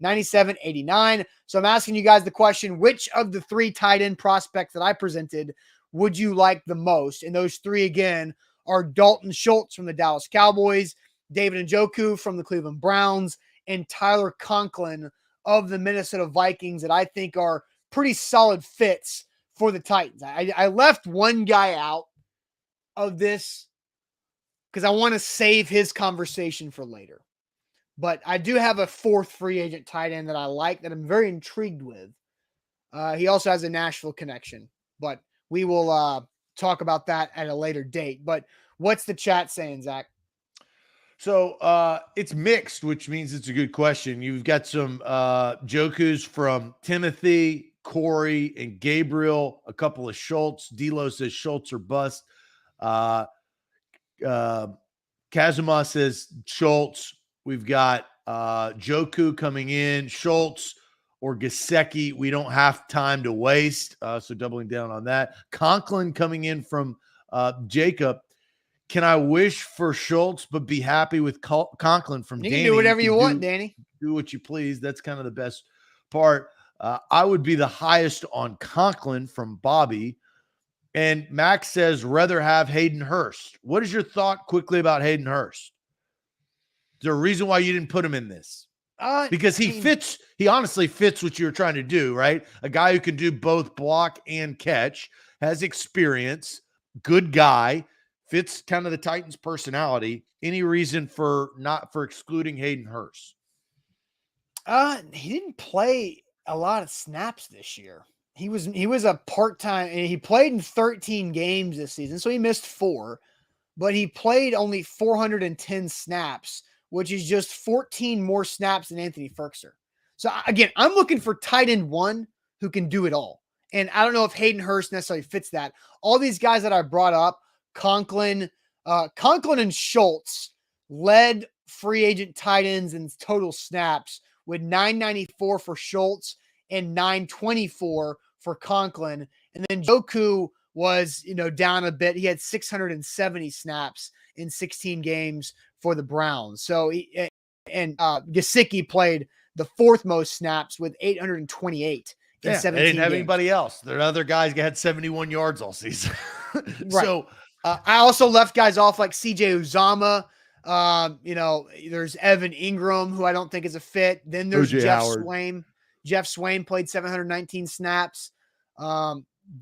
800-889-9789. So I'm asking you guys the question, which of the 3 tight end prospects that I presented would you like the most? And those 3, again, are Dalton Schultz from the Dallas Cowboys, David Njoku from the Cleveland Browns, and Tyler Conklin of the Minnesota Vikings that I think are pretty solid fits for the Titans. I left one guy out of this because I want to save his conversation for later. But I do have a 4th free agent tight end that I like, that I'm very intrigued with. He also has a Nashville connection, but we will talk about that at a later date. But what's the chat saying, Zach? So it's mixed, which means it's a good question. You've got some Jokus from Timothy, Corey, and Gabriel, a couple of Schultz. D'Lo says Schultz or bust. Kazuma says Schultz. We've got Joku coming in, Schultz or Gesicki. We don't have time to waste, so doubling down on that. Conklin coming in from Jacob. Can I wish for Schultz but be happy with Conklin from Danny? You can do whatever you want, Danny. Do what you please. That's kind of the best part. I would be the highest on Conklin from Bobby. And Max says, rather have Hayden Hurst. What is your thought quickly about Hayden Hurst? Is there a reason why you didn't put him in this? Because he honestly fits what you were trying to do, right? A guy who can do both block and catch, has experience, good guy, fits kind of the Titans' personality. Any reason for excluding Hayden Hurst? He didn't play a lot of snaps this year. He was a part-time, and he played in 13 games this season, so he missed 4, but he played only 410 snaps, which is just 14 more snaps than Anthony Firkser. So again, I'm looking for tight end 1 who can do it all. And I don't know if Hayden Hurst necessarily fits that. All these guys that I brought up, Conklin and Schultz led free agent tight ends in total snaps with 994 for Schultz and 924 for Conklin. And then Joku was, down a bit. He had 670 snaps in 16 games for the Browns. So Gesicki played the 4th most snaps with 828 in 17 they didn't have games. anybody else. Their other guys had 71 yards all season. Right. So I also left guys off like CJ Uzama. There's Evan Ingram, who I don't think is a fit. Then there's Jeff Swaim. Jeff Swaim played 719 snaps.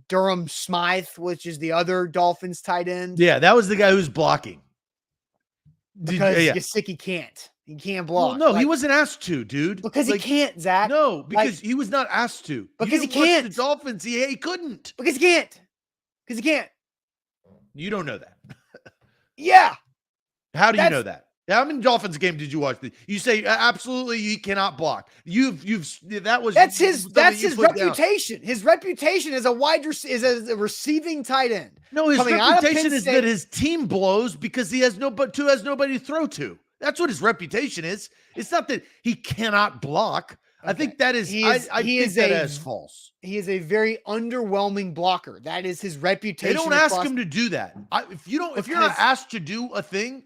Durham Smythe, which is the other Dolphins tight end. Yeah, that was the guy who's blocking. Because Gesicki can't. He can't block. Well, no, he wasn't asked to, dude. Because he can't, Zach. No, because he was not asked to. Because he can't. The Dolphins, he couldn't. Because he can't. Because he can't. You don't know that. Yeah. How do you know that? How many Dolphins games did you watch? You say absolutely he cannot block. That's his reputation. Down. His reputation is a receiving tight end. No, his reputation is that his team blows because he has nobody to throw to. That's what his reputation is. It's not that he cannot block. Okay. I think that is. I think that is false. He is a very underwhelming blocker. That is his reputation. They don't ask him to do that. If you're not asked to do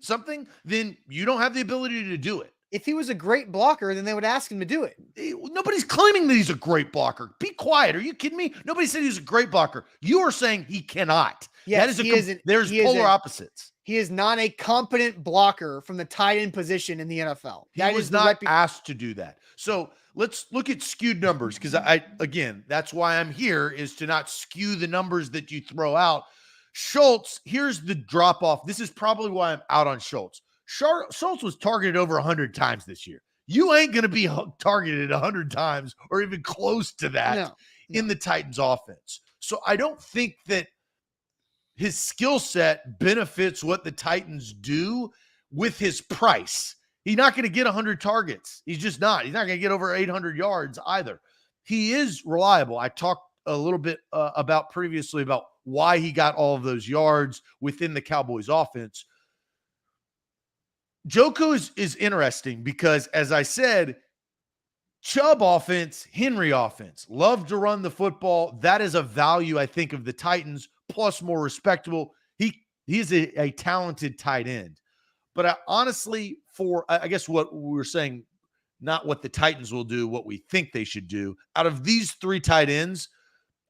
something, then you don't have the ability to do it. If he was a great blocker, then they would ask him to do it. Nobody's claiming that he's a great blocker. Be quiet. Are you kidding me? Nobody said he's a great blocker. You are saying he cannot. Yes, there's polar opposites. He is not a competent blocker from the tight end position in the NFL. He was not asked to do that. So let's look at skewed numbers, because that's why I'm here, is to not skew the numbers that you throw out. Schultz, here's the drop off. This is probably why I'm out on Schultz. Schultz was targeted over 100 times this year. You ain't going to be targeted 100 times or even close to that in the Titans offense. So I don't think that his skill set benefits what the Titans do with his price. He's not going to get 100 targets. He's just not. He's not going to get over 800 yards either. He is reliable. I talked a little bit about previously about why he got all of those yards within the Cowboys offense. Njoku is interesting because, as I said, Chubb offense, Henry offense, love to run the football. That is a value, I think, of the Titans, plus more respectable. He's a talented tight end. But I honestly, I guess what we were saying, not what the Titans will do, what we think they should do. Out of these three tight ends,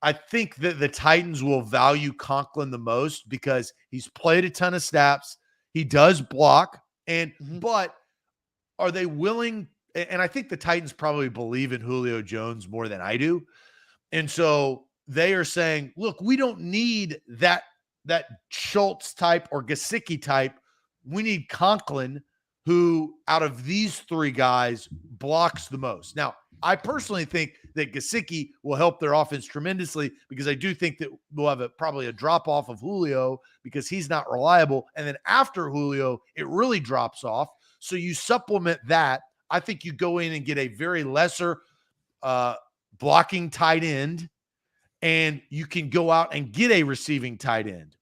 I think that the Titans will value Conklin the most because he's played a ton of snaps. He does block. But are they willing? And I think the Titans probably believe in Julio Jones more than I do. And so they are saying, look, we don't need that Schultz type or Gesicki type. We need Conklin, who out of these three guys blocks the most. Now, I personally think that Gesicki will help their offense tremendously because I do think that we'll have probably a drop off of Julio because he's not reliable. And then after Julio, it really drops off. So you supplement that. I think you go in and get a very lesser blocking tight end, and you can go out and get a receiving tight end.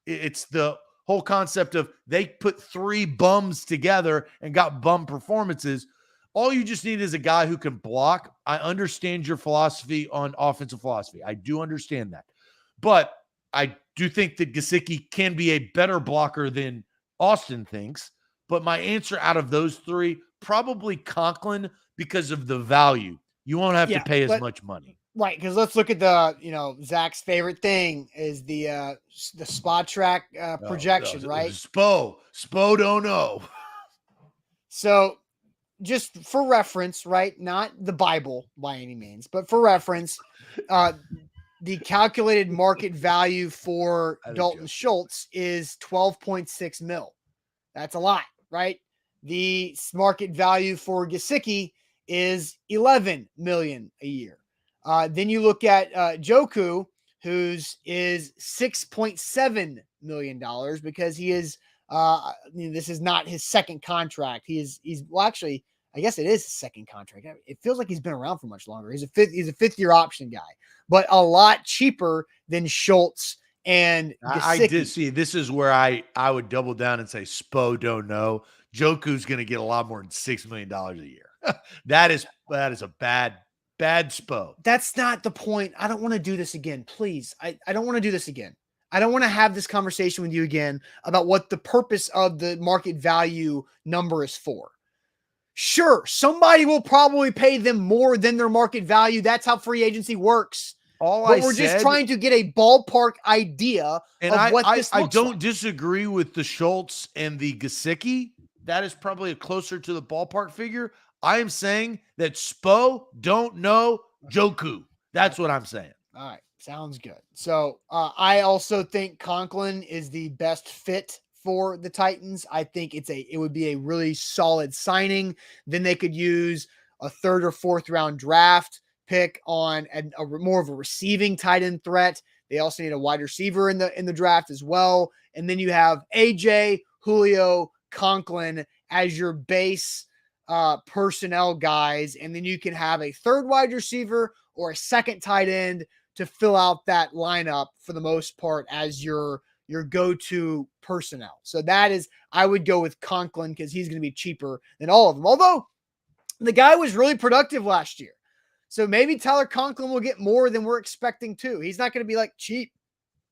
It's the whole concept of they put three bums together and got bum performances. All you just need is a guy who can block. I understand your philosophy on offensive philosophy. I do understand that. But I do think that Gesicki can be a better blocker than Austin thinks. But my answer out of those three, probably Conklin because of the value. You won't have to pay as much money. Right, because let's look at the, Zach's favorite thing is the spot track projection, right? Spo don't know. So just for reference, right? Not the Bible by any means, but for reference, the calculated market value for Dalton Schultz is 12.6 mil. That's a lot, right? The market value for Gesicki is 11 million a year. Then you look at Njoku, whose is $6.7 million because he is, this is not his second contract. He's actually, I guess it is his second contract. It feels like he's been around for much longer. He's a fifth year option guy, but a lot cheaper than Schultz and Gesicki. I did see, this is where I would double down and say Spo don't know. Njoku's going to get a lot more than $6 million a year. That is a bad Spo. That's not the point. I don't want to do this again. Please. I don't want to do this again. I don't want to have this conversation with you again about what the purpose of the market value number is for. Sure, somebody will probably pay them more than their market value. That's how free agency works. We're just trying to get a ballpark idea of what this looks like. I don't disagree with the Schultz and the Gesicki. That is probably closer to the ballpark figure. I am saying that Spo don't know Njoku. That's what I'm saying. All right. Sounds good. So I also think Conklin is the best fit for the Titans. I think it would be a really solid signing. Then they could use a third or fourth round draft pick on a more of a receiving tight end threat. They also need a wide receiver in the draft as well. And then you have AJ, Julio, Conklin as your base personnel guys. And then you can have a third wide receiver or a second tight end to fill out that lineup for the most part as your go-to personnel. So I would go with Conklin because he's going to be cheaper than all of them. Although the guy was really productive last year. So maybe Tyler Conklin will get more than we're expecting too. He's not going to be like cheap.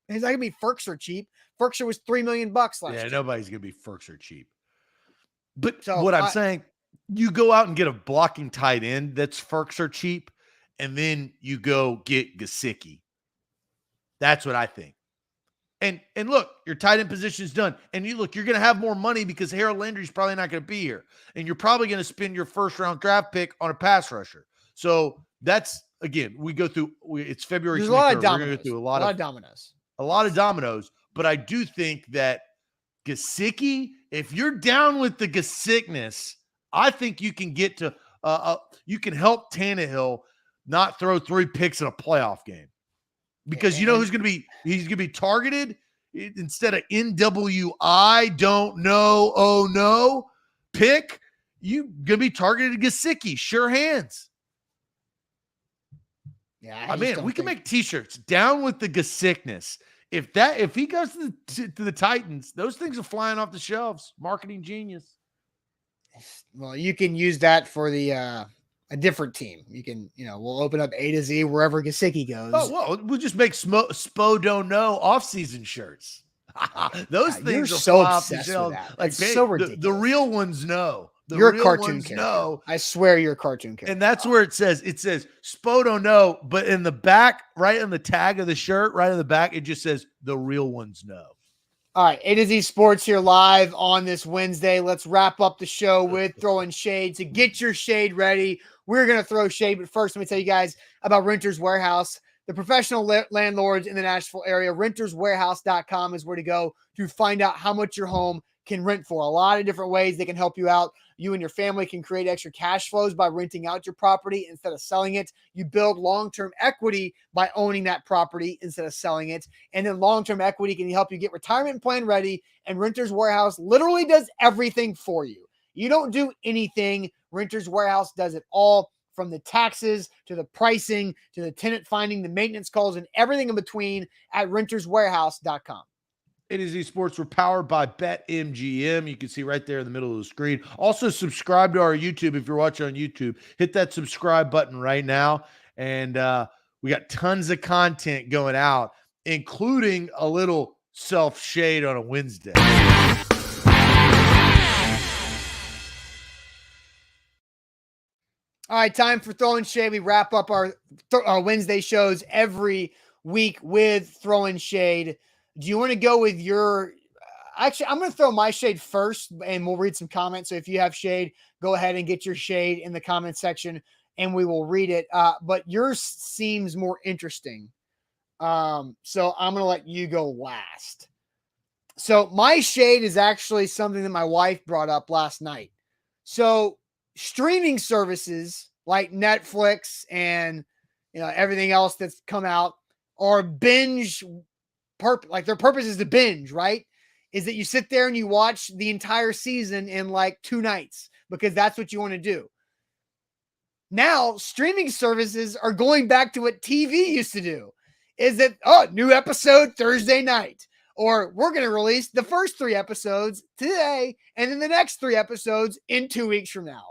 He's not going to be Ferkser cheap. Ferkser was $3 million last year. Yeah, nobody's going to be Ferkser cheap. But what I'm saying, you go out and get a blocking tight end that's Ferkser cheap, and then you go get Gesicki. That's what I think. And look, your tight end position is done. And you're going to have more money because Harold Landry's probably not going to be here. And you're probably going to spend your first round draft pick on a pass rusher. So that's, again, it's February 23rd. There's a lot of dominoes. We're going to go through a lot of dominoes. But I do think that Gesicki If you're down with the Gesickiness, I think you can get to you can help Tannehill not throw 3 picks in a playoff game. Because you know who's going to be – he's going to be targeted instead of NWI, don't know, oh no, pick. You going to be targeted Gesicki, sure hands. Yeah, I mean, we can make T-shirts down with the Gesickiness. If he goes to the Titans, those things are flying off the shelves. Marketing genius. Well, you can use that for the a different team. You can, we'll open up A to Z wherever Gesicki goes. Oh, well, we'll just make Spo Don't Know off-season shirts. Those things are so fly off the obsessed shelves. with that. Like It's so ridiculous. The real ones know. You're a cartoon character. I swear you're a cartoon character. And that's where it says Spo Don't Know, but in the back, right on the tag of the shirt, right in the back, it just says the real ones know. All right, A to Z Sports here live on this Wednesday. Let's wrap up the show with throwing shade. So get your shade ready. We're going to throw shade, but first let me tell you guys about Renters Warehouse, the professional landlords in the Nashville area. RentersWarehouse.com is where to go to find out how much your home can rent for. A lot of different ways they can help you out. You and your family can create extra cash flows by renting out your property instead of selling it. You build long-term equity by owning that property instead of selling it. And then long-term equity can help you get retirement plan ready. And Renters Warehouse literally does everything for you. You don't do anything. Renters Warehouse does it all, from the taxes to the pricing to the tenant finding, the maintenance calls, and everything in between at renterswarehouse.com. A to Z Sports, we're powered by BetMGM. You can see right there in the middle of the screen. Also, subscribe to our YouTube if you're watching on YouTube. Hit that subscribe button right now. And we got tons of content going out, including a little self-shade on a Wednesday. All right, time for Throwing Shade. We wrap up our Wednesday shows every week with Throwing Shade. Do you want to go with your actually, I'm going to throw my shade first, and we'll read some comments. So if you have shade, go ahead and get your shade in the comment section, and we will read it. But yours seems more interesting. So I'm going to let you go last. So my shade is actually something that my wife brought up last night. So streaming services like Netflix and everything else that's come out are binge like their purpose is to binge, right? Is that you sit there and you watch the entire season in like 2 nights because that's what you want to do. Now, streaming services are going back to what TV used to do. Is that, new episode Thursday night, or we're going to release the first 3 episodes today and then the next 3 episodes in 2 weeks from now.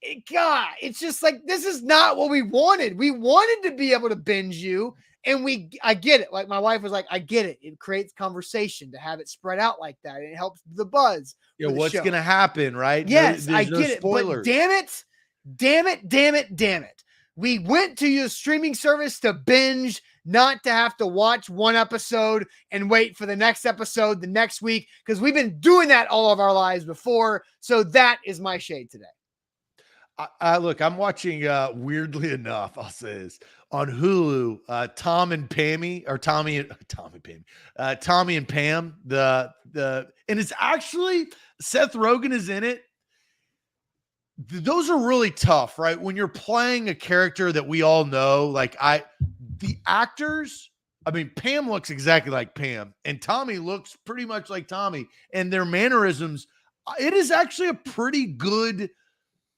It's just like, this is not what we wanted. We wanted to be able to binge you. And I get it. Like my wife was like, I get it. It creates conversation to have it spread out like that. And it helps the buzz. Yeah, what's going to happen, right? Yes, I get it. But damn it. We went to your streaming service to binge, not to have to watch 1 episode and wait for the next episode the next week, because we've been doing that all of our lives before. So that is my shade today. Look, I'm watching, weirdly enough, I'll say this, on Hulu, Tommy and Pam, and it's actually, Seth Rogen is in it. Those are really tough, right? When you're playing a character that we all know, the actors, I mean, Pam looks exactly like Pam, and Tommy looks pretty much like Tommy, and their mannerisms, it is actually a pretty good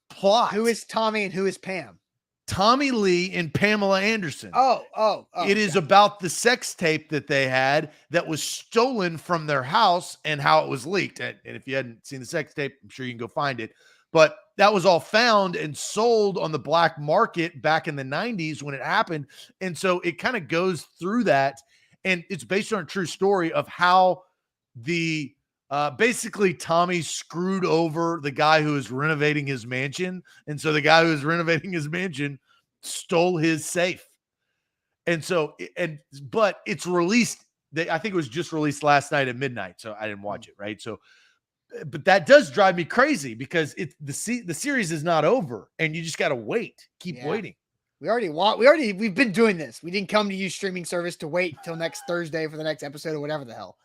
plot. Who is Tommy and who is Pam? Tommy Lee and Pamela Anderson. Oh. It is about the sex tape that they had that was stolen from their house and how it was leaked. And if you hadn't seen the sex tape, I'm sure you can go find it. But that was all found and sold on the black market back in the 90s when it happened. And so it kind of goes through that. And it's based on a true story of how basically Tommy screwed over the guy who was renovating his mansion. And so the guy who was renovating his mansion stole his safe. And so, but it's released. I think it was just released last night at midnight. So I didn't watch it. Right. So, but that does drive me crazy because the series is not over and you just got to keep waiting. We've been doing this. We didn't come to you streaming service to wait till next Thursday for the next episode or whatever the hell.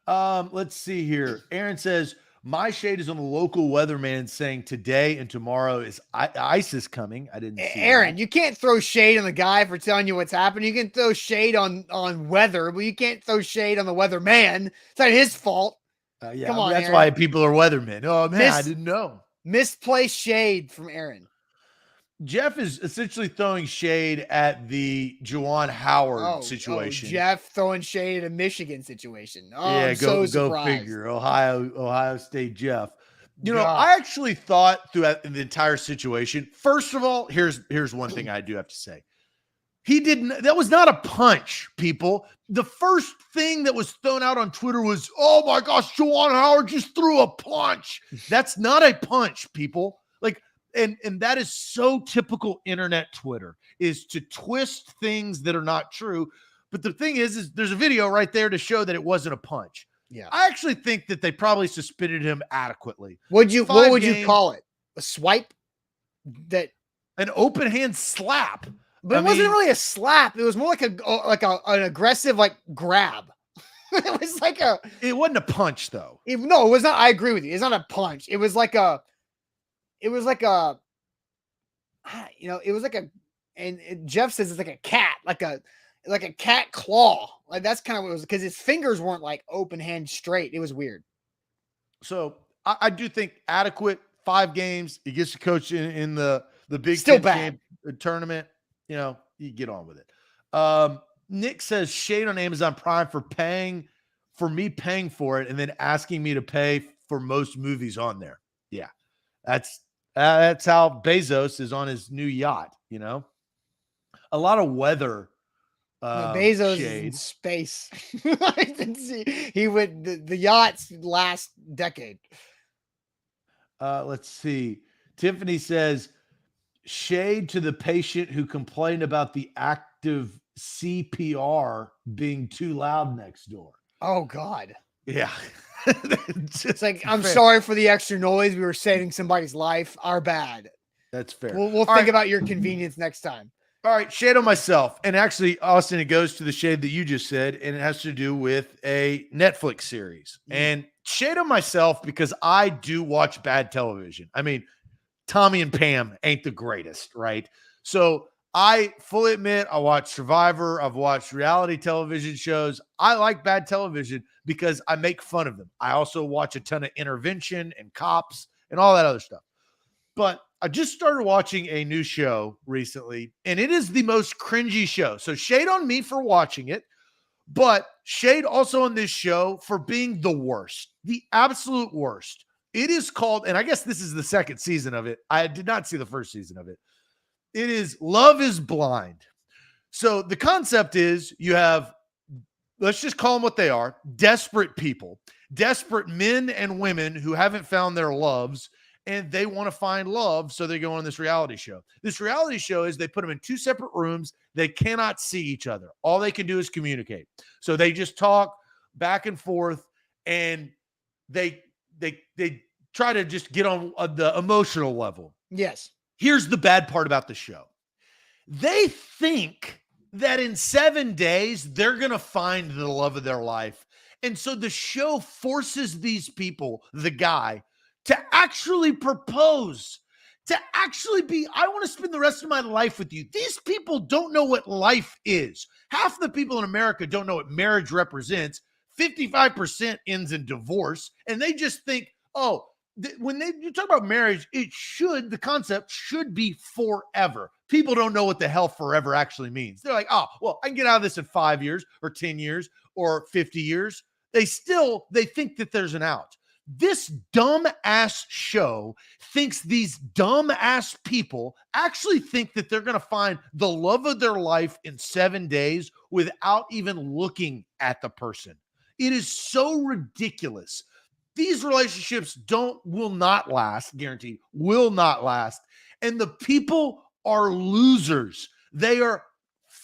Let's see here. Aaron says, my shade is on the local weatherman saying today and tomorrow is ice is coming. I didn't see Aaron, that. you can't throw shade on the guy for telling you what's happening. You can throw shade on weather, but you can't throw shade on the weatherman. It's not his fault. Yeah, Come I mean, on, that's Aaron. why people are weathermen. Oh man, I didn't know. Misplaced shade from Aaron. Jeff is essentially throwing shade at the Juwan Howard situation. Jeff throwing shade at a Michigan situation. Oh, Yeah, I'm so go surprised. figure. Ohio State Jeff. You know, God. I actually thought throughout the entire situation. First of all, here's one thing I do have to say. He didn't. That was not a punch, people. The first thing that was thrown out on Twitter was, "Oh my gosh, Juwan Howard just threw a punch." That's not a punch, people. Like, and that is so typical internet Twitter, is to twist things that are not true. But the thing is there's a video right there to show that it wasn't a punch. Yeah. I actually think that they probably suspended him adequately. What would you call it? A swipe? An open hand slap. But it wasn't really a slap. It was more like an aggressive grab. It was like it wasn't a punch though. No, it was not. I agree with you. It's not a punch. It was like a and Jeff says it's like a cat, like a cat claw. Like that's kind of what it was, because his fingers weren't like open hand straight. It was weird. So I do think adequate 5 games. He gets to coach in the Big Still Ten bad. tournament. You know, you get on with it. Nick says shade on Amazon Prime for me paying for it and then asking me to pay for most movies on there. Yeah, that's how Bezos is on his new yacht. You know, a lot of weather. Bezos shade. is in space. I didn't see he would the yachts last decade. Let's see. Tiffany says shade to the patient who complained about the active CPR being too loud next door. Oh God. Yeah. It's like, I'm sorry for the extra noise. We were saving somebody's life. Our bad. That's fair. We'll think about your convenience next time. All right, shade on myself. And actually, Austin, it goes to the shade that you just said, and it has to do with a Netflix series. And shade on myself because I do watch bad television. I mean, Tommy and Pam ain't the greatest, right? So I fully admit I watch Survivor. I've watched reality television shows. I like bad television because I make fun of them. I also watch a ton of Intervention and Cops and all that other stuff. But I just started watching a new show recently, and it is the most cringy show. So shade on me for watching it, but shade also on this show for being the worst, the absolute worst. It is called, and I guess this is the second season of it. I did not see the first season of it. It is Love is Blind. So the concept is you have, let's just call them what they are, desperate people, desperate men and women who haven't found their loves, and they want to find love, so they go on this reality show. This reality show is they put them in 2 separate rooms. They cannot see each other. All they can do is communicate. So they just talk back and forth, and they try to just get on the emotional level. Yes. Here's the bad part about the show. They think that in 7 days, they're going to find the love of their life. And so the show forces these people, the guy, to actually propose, to actually be, I want to spend the rest of my life with you. These people don't know what life is. Half the people in America don't know what marriage represents. 55% ends in divorce. And they just think, oh, when you talk about marriage, the concept should be forever. People don't know what the hell forever actually means. They're like, oh, well, I can get out of this in 5 years or 10 years or 50 years. They think that there's an out. This dumb ass show thinks these dumb ass people actually think that they're going to find the love of their life in 7 days without even looking at the person. It is so ridiculous. These relationships will not last, guaranteed, will not last. And the people are losers. They are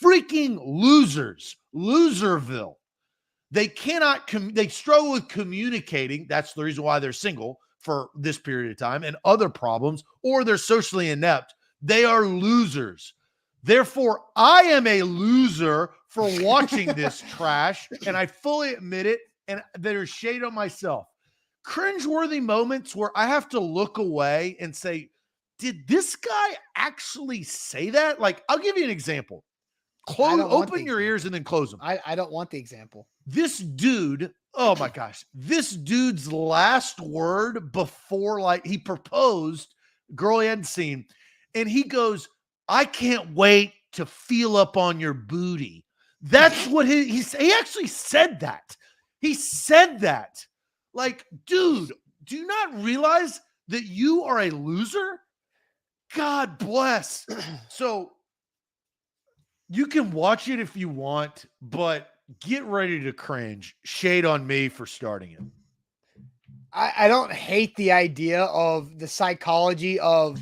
freaking losers. Loserville. They they struggle with communicating. That's the reason why they're single for this period of time and other problems, or they're socially inept. They are losers. Therefore, I am a loser for watching this trash, and I fully admit it. and there's shade on myself. Cringeworthy moments where I have to look away and say, did this guy actually say that? Like, I'll give you an example. Open your ears and then close them. I don't want the example. This dude, oh my gosh, this dude's last word before like he proposed, girl he hadn't seen, and he goes, I can't wait to feel up on your booty. That's what he actually said that. He said that. Like, dude, do you not realize that you are a loser? God bless. So you can watch it if you want, but get ready to cringe. Shade on me for starting it. I don't hate the idea of the psychology of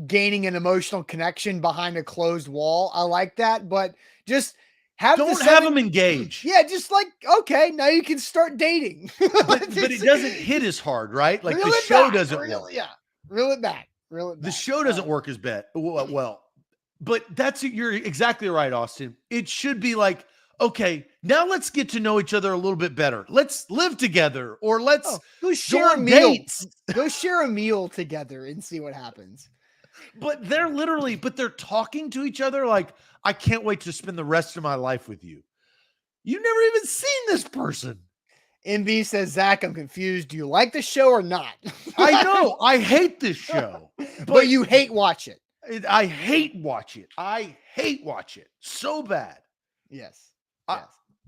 gaining an emotional connection behind a closed wall. I like that, but just don't have them engage. Yeah, just like, okay, now you can start dating. but it doesn't hit as hard, right? Like the show doesn't work. Yeah, reel it back. The show doesn't work as well. But you're exactly right, Austin. It should be like, okay, now let's get to know each other a little bit better. Let's live together, or let's go share a meal. Dates. Go share a meal together and see what happens. But they're talking to each other like, I can't wait to spend the rest of my life with you. You've never even seen this person. MB says, Zach, I'm confused. Do you like the show or not? I know. I hate this show. But you hate watch it. I hate watch it. I hate watch it so bad. Yes.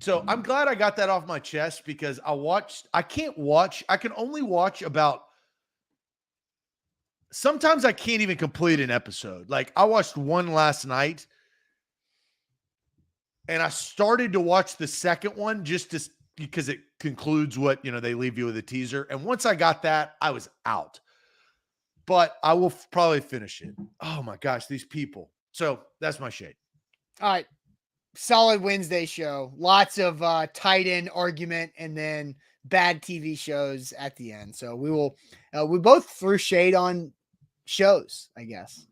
So I'm glad I got that off my chest, because I can only watch about, sometimes I can't even complete an episode. Like, I watched one last night and I started to watch the second one because it concludes what, they leave you with a teaser. And once I got that, I was out. But I will probably finish it. Oh my gosh, these people. So that's my shade. All right. Solid Wednesday show. Lots of tight end argument and then bad TV shows at the end. So we both threw shade on shows, I guess.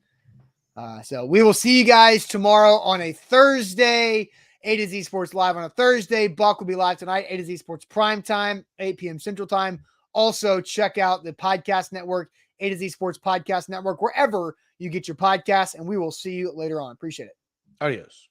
So we will see you guys tomorrow on a Thursday. A to Z Sports Live on a Thursday. Buck will be live tonight. A to Z Sports Prime Time, 8 p.m. Central Time. Also, check out the podcast network, A to Z Sports Podcast Network, wherever you get your podcasts, and we will see you later on. Appreciate it. Adios.